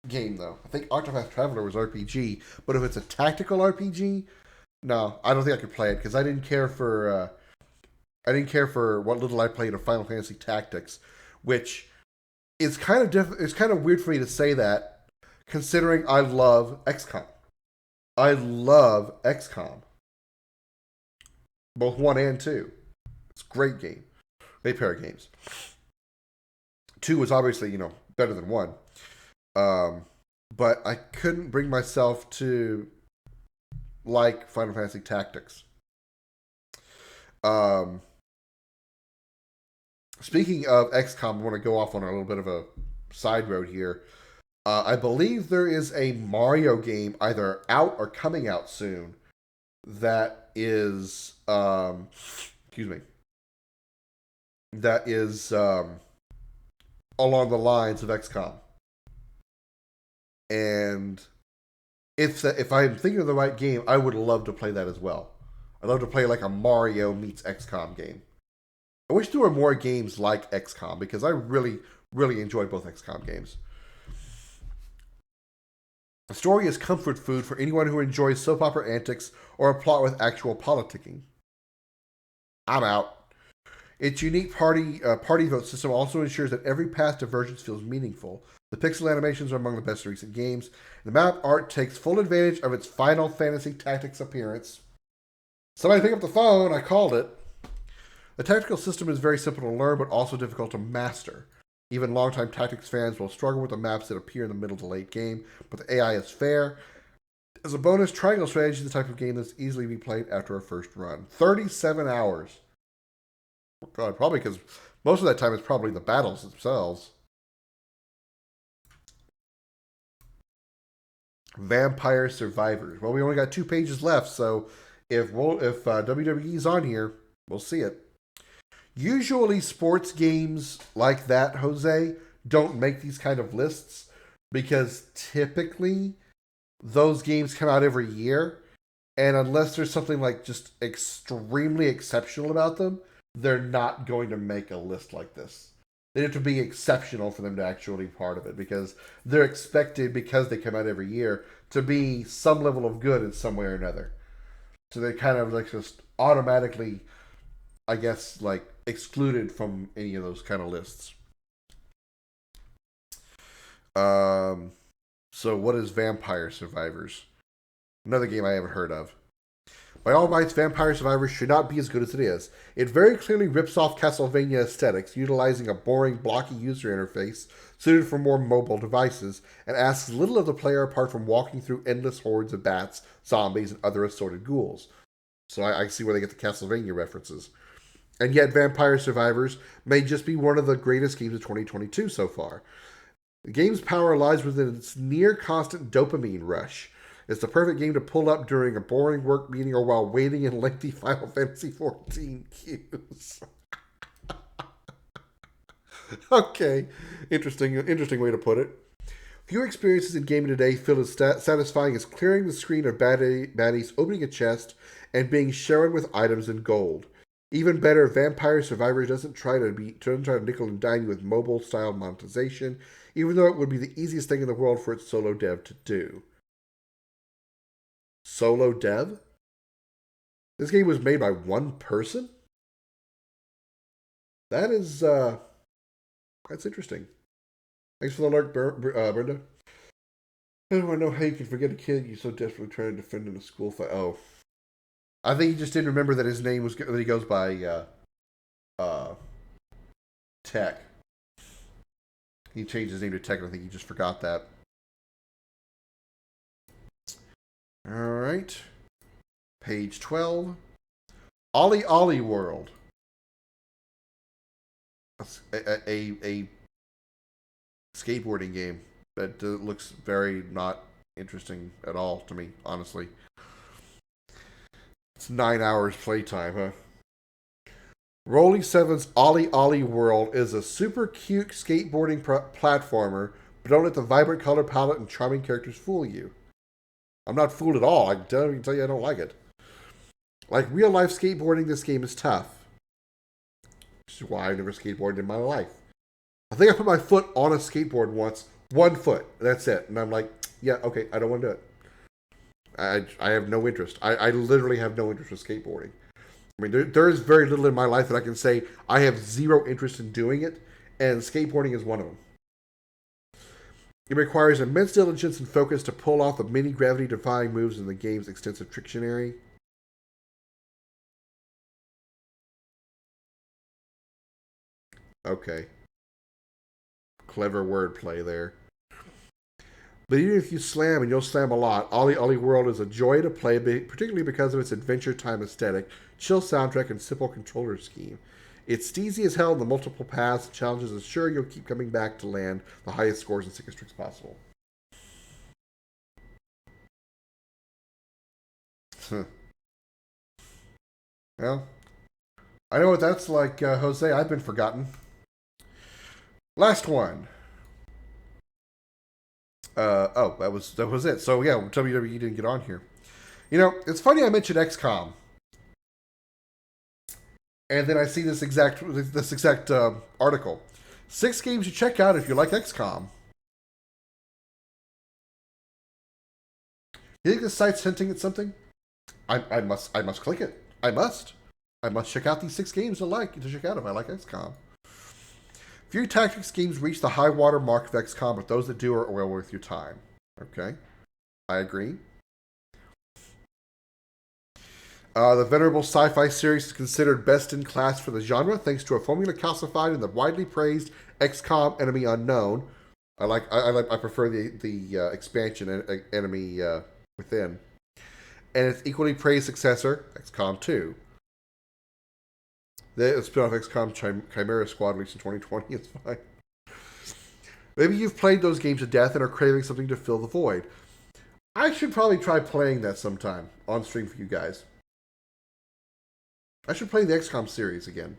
game though. I think Octopath Traveler was RPG, but if it's a tactical RPG, no, I don't think I could play it because I didn't care for what little I played of Final Fantasy Tactics, which is kind of it's kind of weird for me to say that, considering I love XCOM. I love XCOM, both 1 and 2. It's a great game, great pair of games. 2 was obviously better than 1. But I couldn't bring myself to like Final Fantasy Tactics. Speaking of XCOM, I want to go off on a little bit of a side road here. I believe there is a Mario game either out or coming out soon that is, that is along the lines of XCOM. And if I'm thinking of the right game, I would love to play that as well. I'd love to play like a Mario meets XCOM game. I wish there were more games like XCOM because I really, really enjoy both XCOM games. The story is comfort food for anyone who enjoys soap opera antics or a plot with actual politicking. I'm out. Its unique party vote system also ensures that every path to Vergence feels meaningful. The pixel animations are among the best in recent games. The map art takes full advantage of its Final Fantasy Tactics appearance. Somebody pick up the phone, I called it. The tactical system is very simple to learn, but also difficult to master. Even longtime Tactics fans will struggle with the maps that appear in the middle to late game, but the AI is fair. As a bonus, Triangle Strategy is the type of game that's easily be played after a first run. 37 hours. Oh God, probably because most of that time is probably the battles themselves. Vampire Survivors. Well, we only got 2 pages left, so if WWE's on here, we'll see it. Usually sports games like that, Jose, don't make these kind of lists because typically those games come out every year, and unless there's something like just extremely exceptional about them, they're not going to make a list like this. They have to be exceptional for them to actually be part of it because they're expected, because they come out every year, to be some level of good in some way or another. So they kind of like just automatically, I guess, like excluded from any of those kind of lists. So what is Vampire Survivors? Another game I haven't heard of. By all rights, Vampire Survivors should not be as good as it is. It very clearly rips off Castlevania aesthetics, utilizing a boring, blocky user interface suited for more mobile devices, and asks little of the player apart from walking through endless hordes of bats, zombies, and other assorted ghouls. So I see where they get the Castlevania references. And yet Vampire Survivors may just be one of the greatest games of 2022 so far. The game's power lies within its near constant dopamine rush. It's the perfect game to pull up during a boring work meeting or while waiting in lengthy Final Fantasy XIV queues. Okay, interesting way to put it. Few experiences in gaming today feel as satisfying as clearing the screen of baddies, opening a chest, and being showered with items and gold. Even better, Vampire Survivors doesn't try to nickel and dime you with mobile-style monetization, even though it would be the easiest thing in the world for its solo dev to do. Solo dev? This game was made by one person? That is, that's interesting. Thanks for the alert, Brenda. I don't know how you can forget a kid you so desperately trying to defend in a school fight. Oh. I think he just didn't remember that his name was, that he goes by, Tech. He changed his name to Tech, and I think he just forgot that. Alright. Page 12. Ollie Ollie World. A skateboarding game that looks very not interesting at all to me, honestly. It's 9 hours playtime, huh? Rolling 7's Ollie Ollie World is a super cute skateboarding platformer, but don't let the vibrant color palette and charming characters fool you. I'm not fooled at all. I can tell you I don't like it. Like real life skateboarding, this game is tough. Which is why I've never skateboarded in my life. I think I put my foot on a skateboard once. 1 foot. That's it. And I'm like, yeah, okay, I don't want to do it. I have no interest. I literally have no interest in skateboarding. I mean, there is very little in my life that I can say I have zero interest in doing it, and skateboarding is one of them. It requires immense diligence and focus to pull off the many gravity-defying moves in the game's extensive Trictionary. Okay. Clever wordplay there. But even if you slam, and you'll slam a lot, Ollie Ollie World is a joy to play, particularly because of its adventure time aesthetic, chill soundtrack, and simple controller scheme. It's steezy as hell in the multiple paths and challenges ensure you'll keep coming back to land the highest scores and sickest tricks possible. Well, I know what that's like, Jose. I've been forgotten. Last one. That was it. So yeah, WWE didn't get on here. You know, it's funny I mentioned XCOM, and then I see this exact article. 6 games you check out if you like XCOM. You think the site's hinting at something? I must click it. I must check out these 6 games to check out if I like XCOM. Few tactics games reach the high water mark of XCOM, but those that do are well worth your time. Okay, I agree. The venerable sci-fi series is considered best in class for the genre, thanks to a formula calcified in the widely praised XCOM Enemy Unknown. I prefer the expansion Enemy Within, and its equally praised successor XCOM 2. The spin-off XCOM Chimera Squad released in 2020. It's fine. Maybe you've played those games to death and are craving something to fill the void. I should probably try playing that sometime on stream for you guys. I should play the XCOM series again.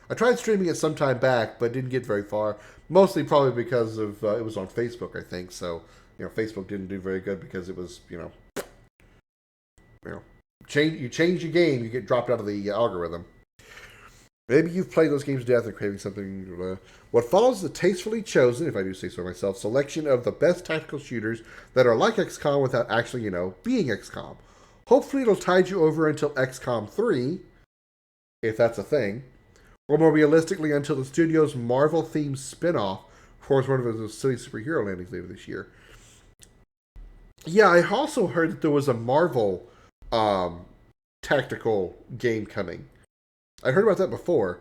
I tried streaming it some time back, but didn't get very far. Mostly probably because of it was on Facebook, I think. So Facebook didn't do very good because it was you change your game, you get dropped out of the algorithm. Maybe you've played those games to death and craving something. What follows is a tastefully chosen, if I do say so myself, selection of the best tactical shooters that are like XCOM without actually, being XCOM. Hopefully it'll tide you over until XCOM 3, if that's a thing, or more realistically until the studio's Marvel-themed spin-off forms one of those silly superhero landings later this year. Yeah, I also heard that there was a Marvel tactical game coming. I heard about that before,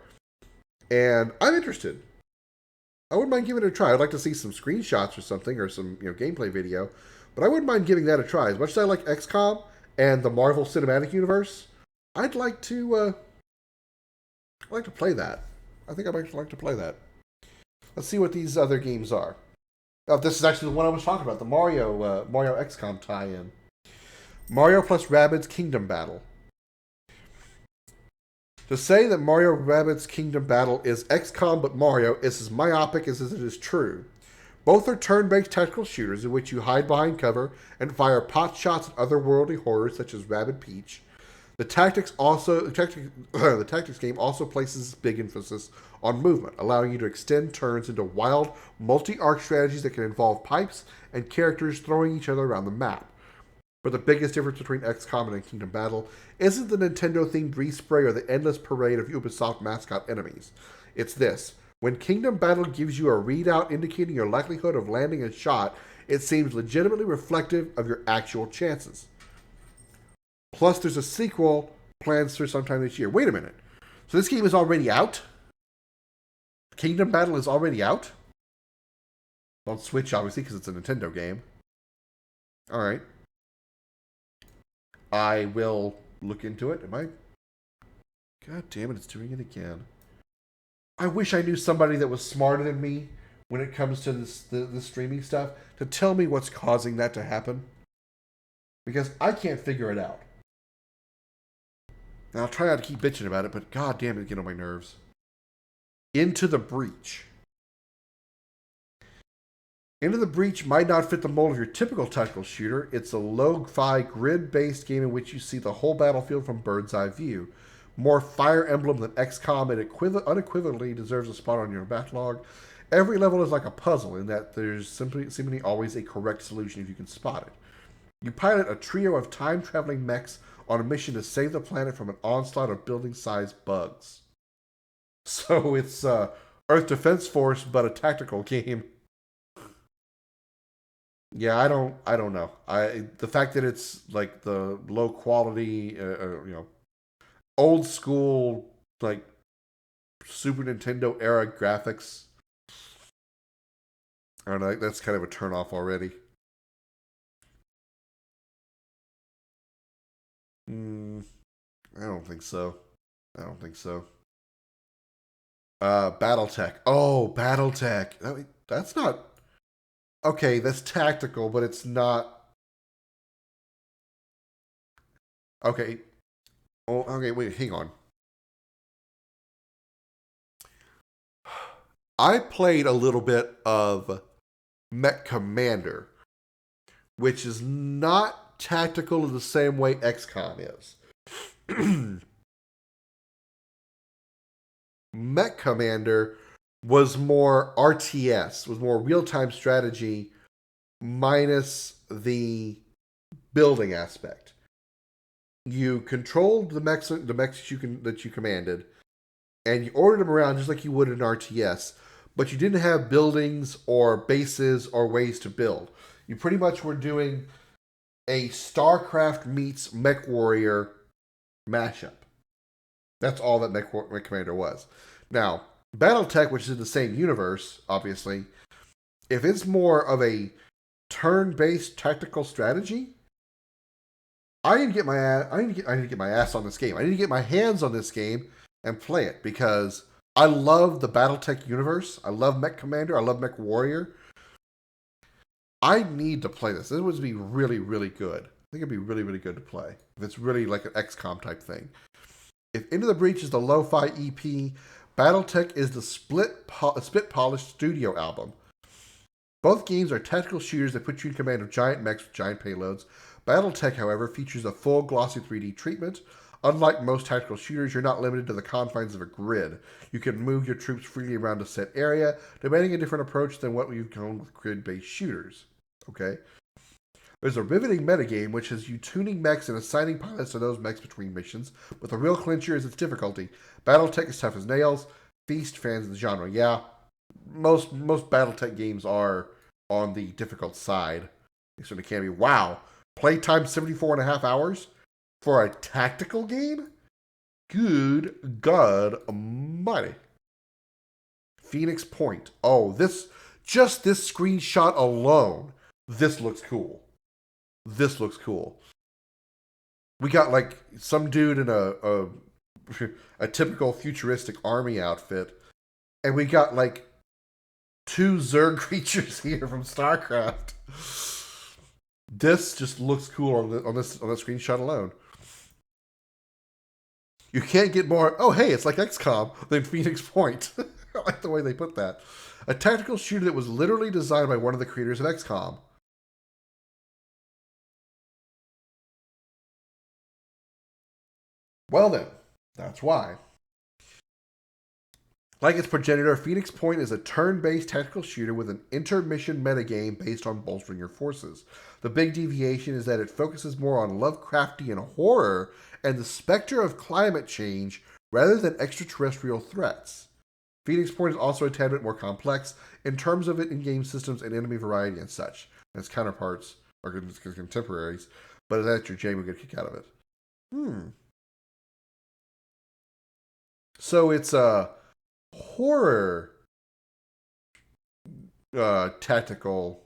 and I'm interested. I wouldn't mind giving it a try. I'd like to see some screenshots or something, or some gameplay video, but I wouldn't mind giving that a try. As much as I like XCOM and the Marvel Cinematic Universe, I'd like to I'd like to play that. I think I'd actually like to play that. Let's see what these other games are. Oh, this is actually the one I was talking about, the Mario XCOM tie-in. Mario plus Rabbids Kingdom Battle. To say that Mario Rabbids Kingdom Battle is XCOM but Mario is as myopic as it is true. Both are turn-based tactical shooters in which you hide behind cover and fire pot shots at otherworldly horrors such as Rabbid Peach. The tactics game also places big emphasis on movement, allowing you to extend turns into wild, multi-arc strategies that can involve pipes and characters throwing each other around the map. But the biggest difference between XCOM and Kingdom Battle isn't the Nintendo-themed respray or the endless parade of Ubisoft mascot enemies. It's this. When Kingdom Battle gives you a readout indicating your likelihood of landing a shot, it seems legitimately reflective of your actual chances. Plus, there's a sequel planned for sometime this year. Wait a minute. So this game is already out? Kingdom Battle is already out? On Switch, obviously, because it's a Nintendo game. Alright. I will look into it. God damn it, it's doing it again. I wish I knew somebody that was smarter than me when it comes to the streaming stuff to tell me what's causing that to happen. Because I can't figure it out. And I'll try not to keep bitching about it, but god damn it, get on my nerves. Into the Breach. Into the Breach might not fit the mold of your typical tactical shooter. It's a lo-fi, grid-based game in which you see the whole battlefield from bird's eye view. More Fire Emblem than XCOM, and unequivocally deserves a spot on your backlog. Every level is like a puzzle in that there's seemingly always a correct solution if you can spot it. You pilot a trio of time-traveling mechs on a mission to save the planet from an onslaught of building-sized bugs. So it's Earth Defense Force, but a tactical game. Yeah, I don't know. The fact that it's like the low quality, old school, like Super Nintendo era graphics. I don't know. That's kind of a turnoff already. I don't think so. BattleTech. Oh, BattleTech. That's not. Okay, that's tactical, but it's not. Okay. Oh, okay, wait, hang on. I played a little bit of Mech Commander, which is not tactical in the same way XCOM is. Mech Commander was more RTS, was more real-time strategy minus the building aspect. You controlled the mechs that you commanded, and you ordered them around just like you would in RTS, but you didn't have buildings or bases or ways to build. You pretty much were doing a StarCraft meets MechWarrior mashup. That's all that Mech Commander was. Now, BattleTech, which is in the same universe, obviously, if it's more of a turn-based tactical strategy, I need to get my ass on this game. I need to get my hands on this game and play it because I love the BattleTech universe. I love Mech Commander. I love Mech Warrior. I need to play this. This would be really, really good. I think it'd be really, really good to play if it's really like an XCOM type thing. If Into the Breach is the lo-fi EP, BattleTech is the split polished studio album. Both games are tactical shooters that put you in command of giant mechs with giant payloads. BattleTech, however, features a full glossy 3D treatment. Unlike most tactical shooters, you're not limited to the confines of a grid. You can move your troops freely around a set area, demanding a different approach than what we've known with grid-based shooters. Okay? There's a riveting metagame which has you tuning mechs and assigning pilots to those mechs between missions, but the real clincher is its difficulty. BattleTech is tough as nails. Feast fans of the genre. Yeah, most BattleTech games are on the difficult side. They certainly can be. Wow. Playtime 74.5 hours for a tactical game? Good God Almighty. Phoenix Point. Oh, this screenshot alone, this looks cool. We got like some dude in a a typical futuristic army outfit, and we got like 2 Zerg creatures here from StarCraft. This just looks cool on this screenshot alone. You can't get more. Oh, hey, it's like XCOM than Phoenix Point. I like the way they put that. A tactical shooter that was literally designed by one of the creators of XCOM. Well then, that's why. Like its progenitor, Phoenix Point is a turn-based tactical shooter with an intermission metagame based on bolstering your forces. The big deviation is that it focuses more on Lovecraftian horror and the specter of climate change rather than extraterrestrial threats. Phoenix Point is also a tad bit more complex in terms of its in-game systems and enemy variety and such. Its counterparts are contemporaries, but that's your Jame will get a kick out of it. So it's a horror tactical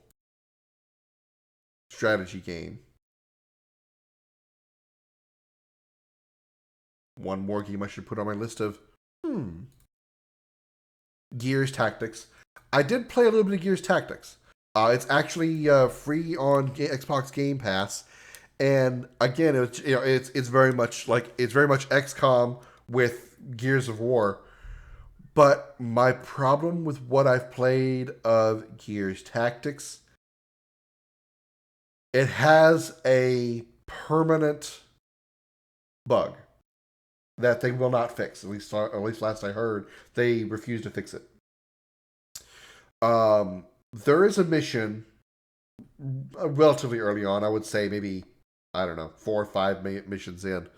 strategy game. One more game I should put on my list of Gears Tactics. I did play a little bit of Gears Tactics. It's actually free on Xbox Game Pass, and again, it's very much XCOM with Gears of War. But my problem with what I've played of Gears Tactics, it has a permanent bug that they will not fix. At least last I heard, they refuse to fix it. There is a mission relatively early on. I would say maybe, I don't know, 4 or 5 missions in.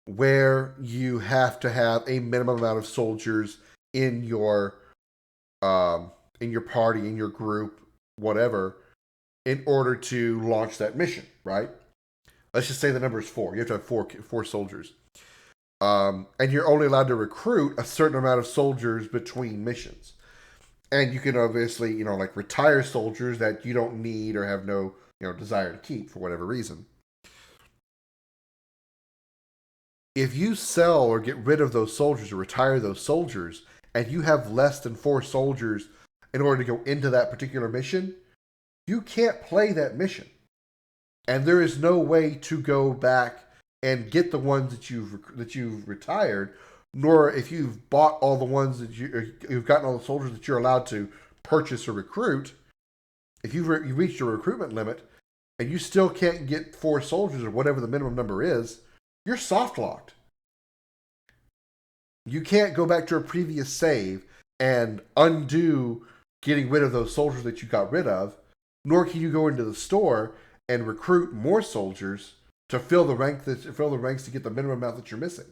Where you have to have a minimum amount of soldiers in your party, in your group, whatever, in order to launch that mission, right? Let's just say the number is 4. You have to have four soldiers. And you're only allowed to recruit a certain amount of soldiers between missions. And you can obviously, retire soldiers that you don't need or have no, desire to keep for whatever reason. If you sell or get rid of those soldiers or retire those soldiers, and you have less than 4 soldiers in order to go into that particular mission, you can't play that mission. And there is no way to go back and get the ones that you've retired, nor if you've bought all the ones that you've gotten all the soldiers that you're allowed to purchase or recruit. If you've reached your recruitment limit and you still can't get 4 soldiers or whatever the minimum number is, you're soft locked. You can't go back to a previous save and undo getting rid of those soldiers that you got rid of, nor can you go into the store and recruit more soldiers to fill the ranks to get the minimum amount that you're missing.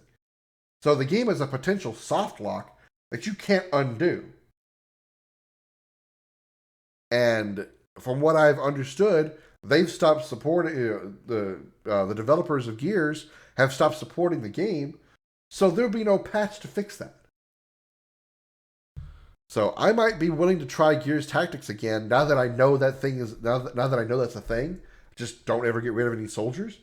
So the game is a potential soft lock that you can't undo. And from what I've understood, they've stopped supporting the developers of Gears have stopped supporting the game, so there'll be no patch to fix that. So I might be willing to try Gears Tactics again now that I know that thing is now that I know that's a thing. Just don't ever get rid of any soldiers,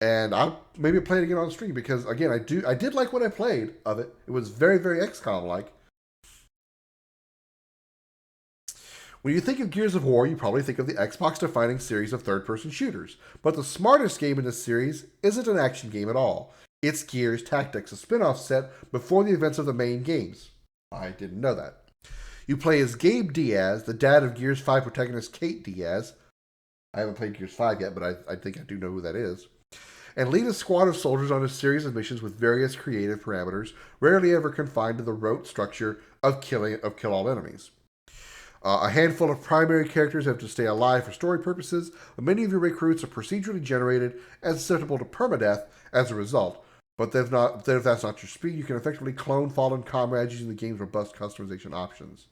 and I'll maybe play it again on stream because again I did like what I played of it. It was very, very XCOM like. When you think of Gears of War, you probably think of the Xbox-defining series of third-person shooters. But the smartest game in this series isn't an action game at all. It's Gears Tactics, a spin-off set before the events of the main games. I didn't know that. You play as Gabe Diaz, the dad of Gears 5 protagonist Kate Diaz. I haven't played Gears 5 yet, but I think I do know who that is. And lead a squad of soldiers on a series of missions with various creative parameters, rarely ever confined to the rote structure of kill all enemies. A handful of primary characters have to stay alive for story purposes, but many of your recruits are procedurally generated and susceptible to permadeath as a result. But if that's not your speed, you can effectively clone fallen comrades using the game's robust customization options.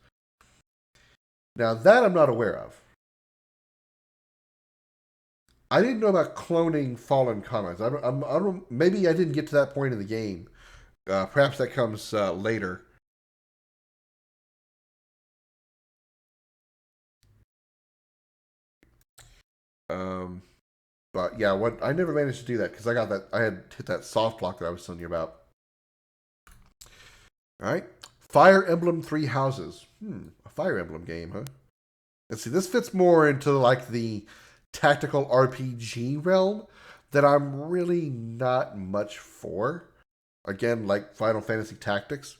Now that I'm not aware of. I didn't know about cloning fallen comrades. I don't, maybe I didn't get to that point in the game. Perhaps that comes later. But yeah, what I never managed to do that because I had hit that soft block that I was telling you about. All right, Fire Emblem Three Houses. A Fire Emblem game, huh? Let's see. This fits more into like the tactical RPG realm that I'm really not much for. Again, like Final Fantasy Tactics.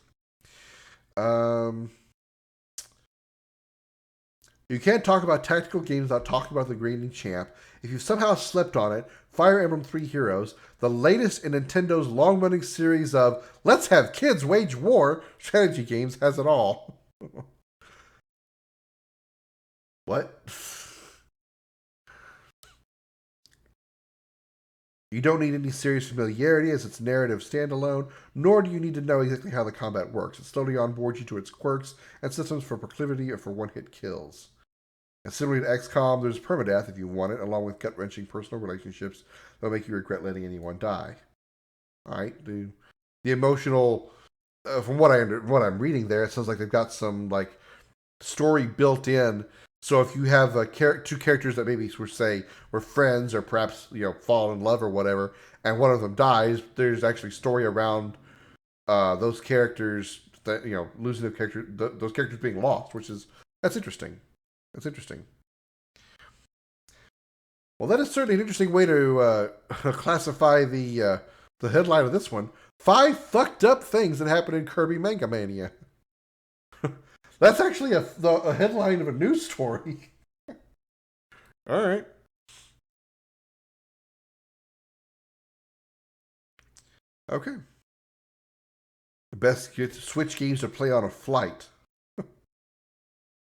You can't talk about tactical games without talking about the reigning champ. If you somehow slept on it, Fire Emblem Three Heroes, the latest in Nintendo's long-running series of "Let's have kids wage war" strategy games, has it all. What? You don't need any serious familiarity as its narrative standalone, nor do you need to know exactly how the combat works. It slowly onboards you to its quirks and systems for proclivity or for one-hit kills. And similarly to XCOM, there's permadeath if you want it, along with gut-wrenching personal relationships that'll make you regret letting anyone die. All right, the emotional, from what I'm reading there, it sounds like they've got some like story built in. So if you have two characters that maybe were friends or perhaps fall in love or whatever, and one of them dies, there's actually story around those characters that losing the character, those characters being lost, that's interesting. That's interesting. Well, that is certainly an interesting way to classify the headline of this one. 5 fucked up things that happened in Kirby Manga Mania. That's actually a headline of a news story. All right. Okay. The best Switch games to play on a flight.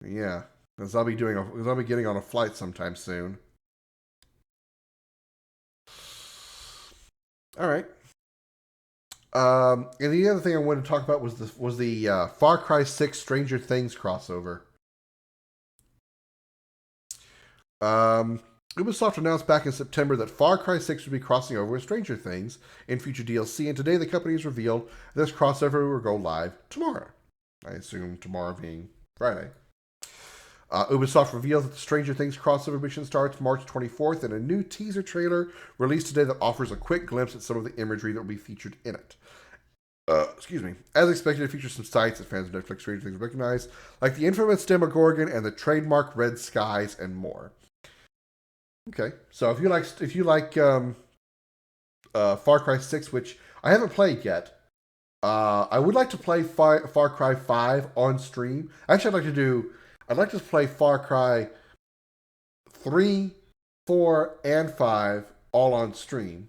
Yeah. Because I'll be getting on a flight sometime soon. All right. And the other thing I wanted to talk about was the Far Cry 6 Stranger Things crossover. Ubisoft announced back in September that Far Cry 6 would be crossing over with Stranger Things in future DLC, and today the company has revealed this crossover will go live tomorrow. I assume tomorrow being Friday. Ubisoft revealed that the Stranger Things crossover mission starts March 24th in a new teaser trailer released today that offers a quick glimpse at some of the imagery that will be featured in it. Excuse me. As expected, it features some sights that fans of Netflix Stranger Things recognize, like the infamous Demogorgon and the trademark red skies and more. Okay, so if you like Far Cry 6, which I haven't played yet, I would like to play Far Cry 5 on stream. Actually, I'd like to play Far Cry 3, 4, and 5 all on stream.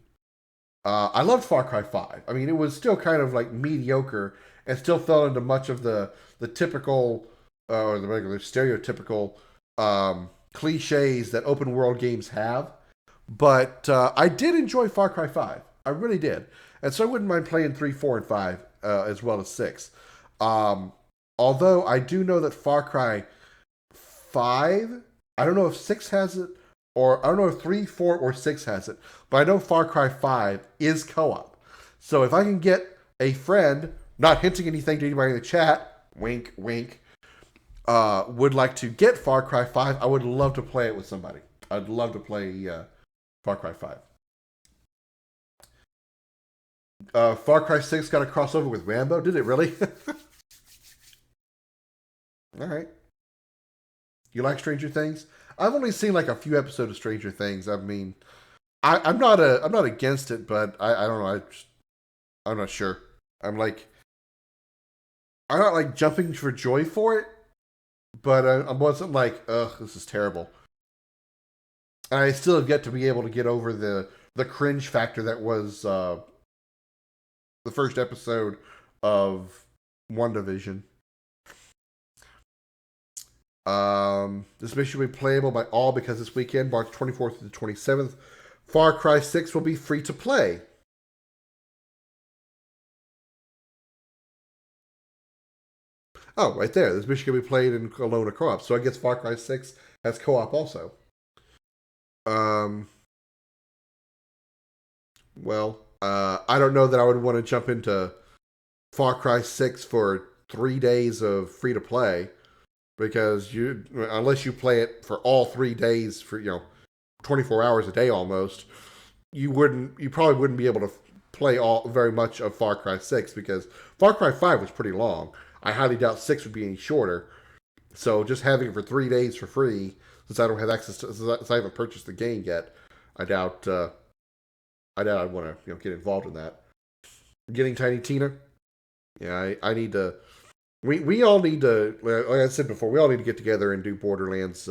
I loved Far Cry 5. I mean, it was still kind of like mediocre and still fell into much of the typical or the regular stereotypical cliches that open world games have. But I did enjoy Far Cry 5. I really did. And so I wouldn't mind playing 3, 4, and 5 as well as 6. Although I do know that Far Cry 5, I don't know if 6 has it, or I don't know if 3, 4, or 6 has it, but I know Far Cry 5 is co-op. So if I can get a friend, not hinting anything to anybody in the chat, wink, wink, would like to get Far Cry 5, I would love to play it with somebody. I'd love to play Far Cry 5. Far Cry 6 got a crossover with Rambo. Did it really? All right. You like Stranger Things? I've only seen like a few episodes of Stranger Things. I mean, I'm not against it, but I don't know. I'm not sure. I'm not like jumping for joy for it, but I wasn't like, ugh, this is terrible. And I still have yet to be able to get over the cringe factor that was the first episode of WandaVision. This mission will be playable by all because this weekend, March 24th to the 27th, Far Cry 6 will be free to play. Oh, right there. This mission can be played in alone or co-op. So I guess Far Cry 6 has co-op also. Well, I don't know that I would want to jump into Far Cry 6 for 3 days of free to play. Because unless you play it for all 3 days for 24 hours a day almost, you probably wouldn't be able to play very much of Far Cry 6 because Far Cry 5 was pretty long. I highly doubt 6 would be any shorter. So just having it for 3 days for free, since I don't have access to, since I haven't purchased the game yet, I doubt I'd want to get involved in that. Getting Tiny Tina, yeah, I need to. We all need to, like I said before, we all need to get together and do Borderlands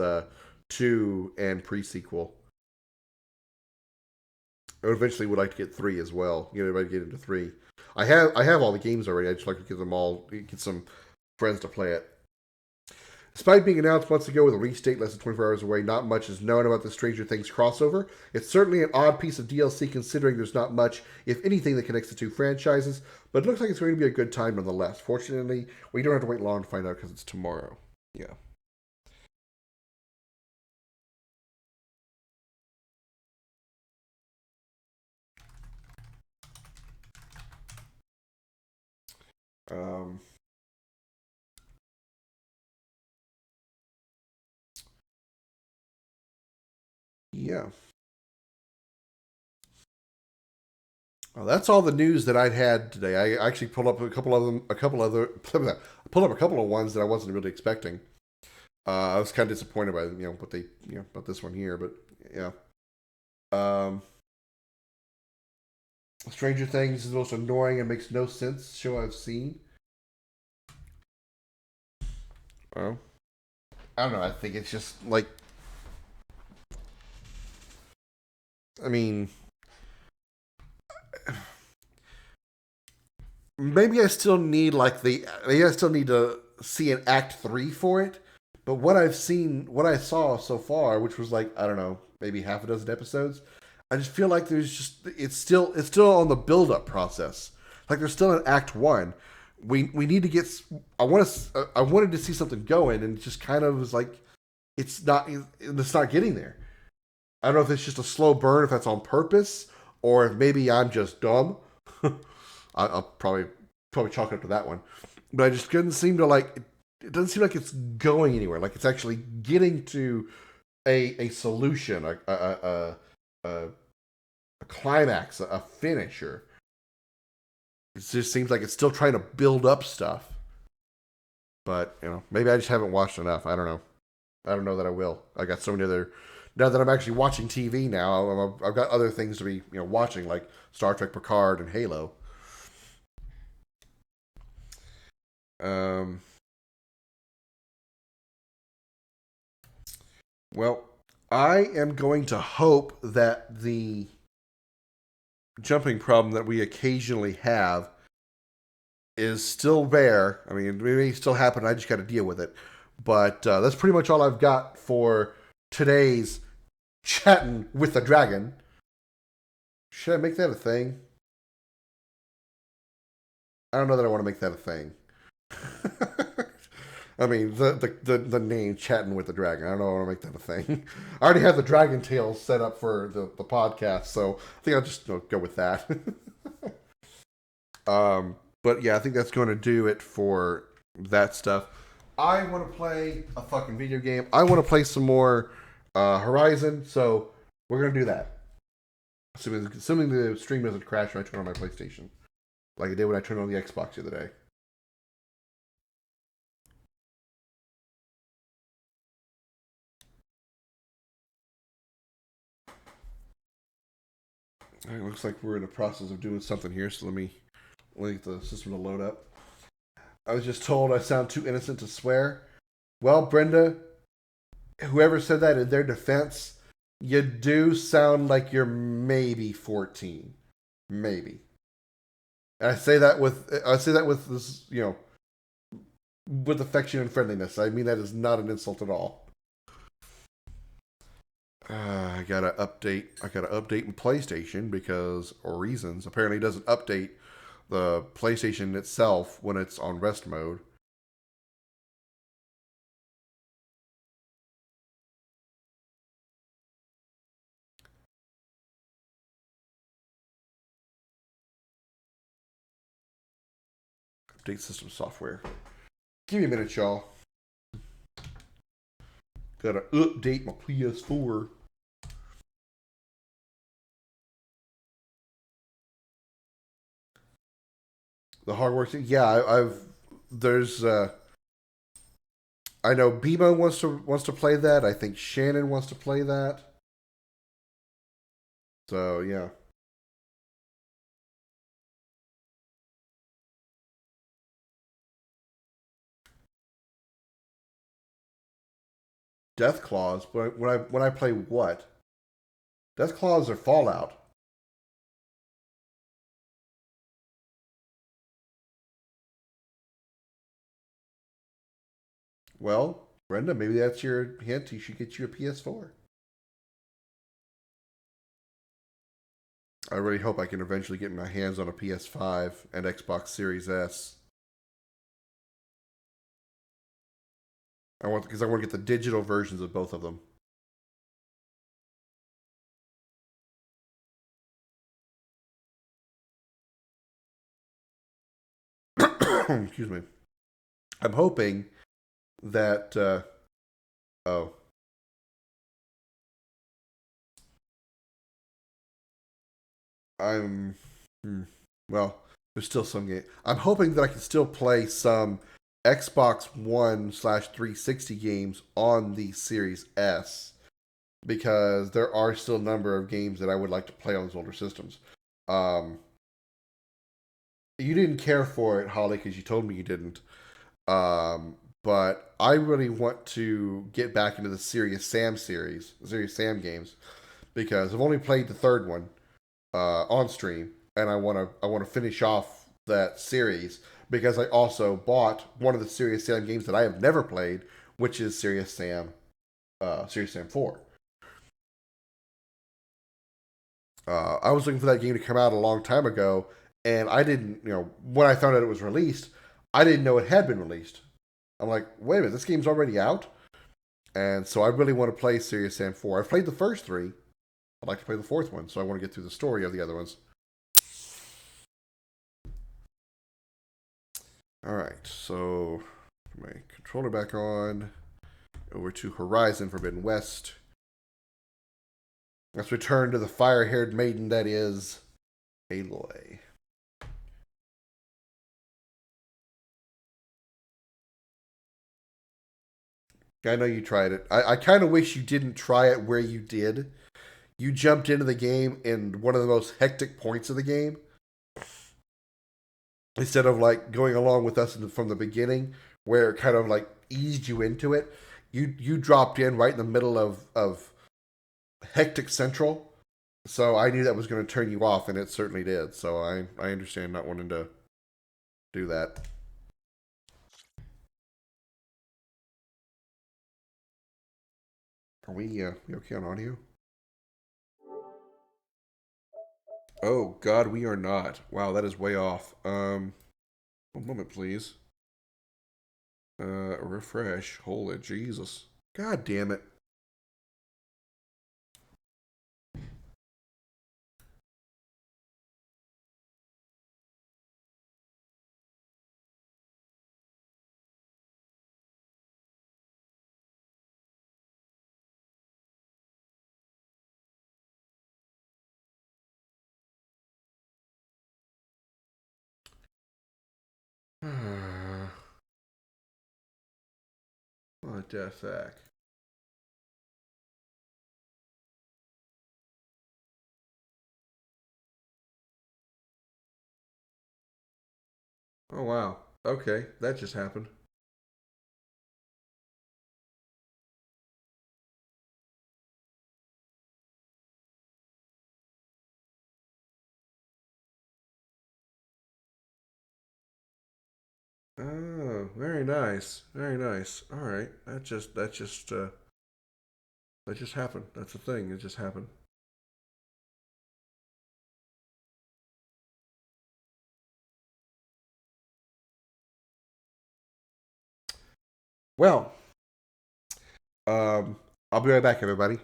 2 and pre-sequel. I eventually would like to get 3 as well. Everybody get into 3. I have all the games already. I just like to get some friends to play it. Despite being announced months ago with a release date less than 24 hours away, not much is known about the Stranger Things crossover. It's certainly an odd piece of DLC considering there's not much, if anything, that connects the two franchises, but it looks like it's going to be a good time nonetheless. Fortunately, we don't have to wait long to find out because it's tomorrow. Yeah. Um, yeah. Well, that's all the news that I'd had today. I actually pulled up pulled up a couple of ones that I wasn't really expecting. I was kind of disappointed by about this one here, but yeah. Um, Stranger Things is the most annoying and makes no sense show I've seen. Oh, I don't know. I think it's just like, I mean, maybe I still need maybe I still need to see an Act 3 for it. But what I saw so far, which was like, I don't know, maybe half a dozen episodes, I just feel like it's still on the build up process. Like there's still an Act 1. We need to get. I wanted to see something going, and it just kind of was like it's not getting there. I don't know if it's just a slow burn, if that's on purpose, or if maybe I'm just dumb. I'll probably chalk it up to that one. But I just couldn't seem to like. It doesn't seem like it's going anywhere. Like it's actually getting to a solution, a climax, a finisher. It just seems like it's still trying to build up stuff. But maybe I just haven't watched enough. I don't know. I don't know that I will. I got so many other. Now that I'm actually watching TV now, I've got other things to be watching, like Star Trek Picard and Halo. Um. Well, I am going to hope that the jumping problem that we occasionally have is still there. I mean, it may still happen. I just got to deal with it. But that's pretty much all I've got for today's chatting with the dragon. Should I make that a thing? I don't know that I want to make that a thing. I mean, the name chatting with the dragon. I don't know. I want to make that a thing. I already have the dragon tail set up for the podcast, so I think I'll just go with that. But yeah, I think that's going to do it for that stuff. I want to play a fucking video game. I want to play some more Horizon, so we're going to do that. Assuming the stream doesn't crash when I turn on my PlayStation, like it did when I turned on the Xbox the other day. It looks like we're in the process of doing something here, so let me get the system to load up. I was just told I sound too innocent to swear. Well, Brenda, whoever said that, in their defense, you do sound like you're maybe 14. Maybe. And I say that with this, with affection and friendliness. I mean that is not an insult at all. I gotta update my PlayStation because reasons. Apparently, it doesn't update the PlayStation itself when it's on rest mode. Update system software. Give me a minute, y'all. Gotta update my PS4. The Hogwarts. Yeah, I've there's I know Bimo wants to play that. I think Shannon wants to play that. So yeah. Death Claws. But when I play what? Death Claws are Fallout. Well, Brenda, maybe that's your hint. You should get you a PS4. I really hope I can eventually get my hands on a PS5 and Xbox Series S. I want because I want to get the digital versions of both of them. Excuse me. I'm hoping that. Oh, I'm. Well, there's still some game. I'm hoping that I can still play some Xbox One slash 360 games on the Series S because there are still a number of games that I would like to play on those older systems. Um, you didn't care for it, Holly, because you told me you didn't. But I really want to get back into the Serious Sam series, the Serious Sam games, because I've only played the third one on stream, and I want to finish off that series because I also bought one of the Serious Sam games that I have never played, which is Serious Sam 4. I was looking for that game to come out a long time ago, and I didn't, when I found out it was released, I didn't know it had been released. I'm like, wait a minute, this game's already out? And so I really want to play Serious Sam 4. I've played the first three. I'd like to play the fourth one, so I want to get through the story of the other ones. Alright, so put my controller back on. Over to Horizon Forbidden West. Let's return to the fire-haired maiden that is Aloy. I know you tried it. I kind of wish you didn't try it where you did. You jumped into the game in one of the most hectic points of the game. Instead of like going along with us from the beginning, where it kind of like eased you into it, you dropped in right in the middle of hectic central. So I knew that was going to turn you off, and it certainly did. So I understand not wanting to do that. Are we okay on audio? Oh God, we are not. Wow, that is way off. One moment, please. Refresh. Holy Jesus. God damn it. What the fuck? Oh wow. Okay, that just happened. Oh, very nice. Very nice. All right. That just happened. That's the thing. It just happened. Well, I'll be right back, everybody.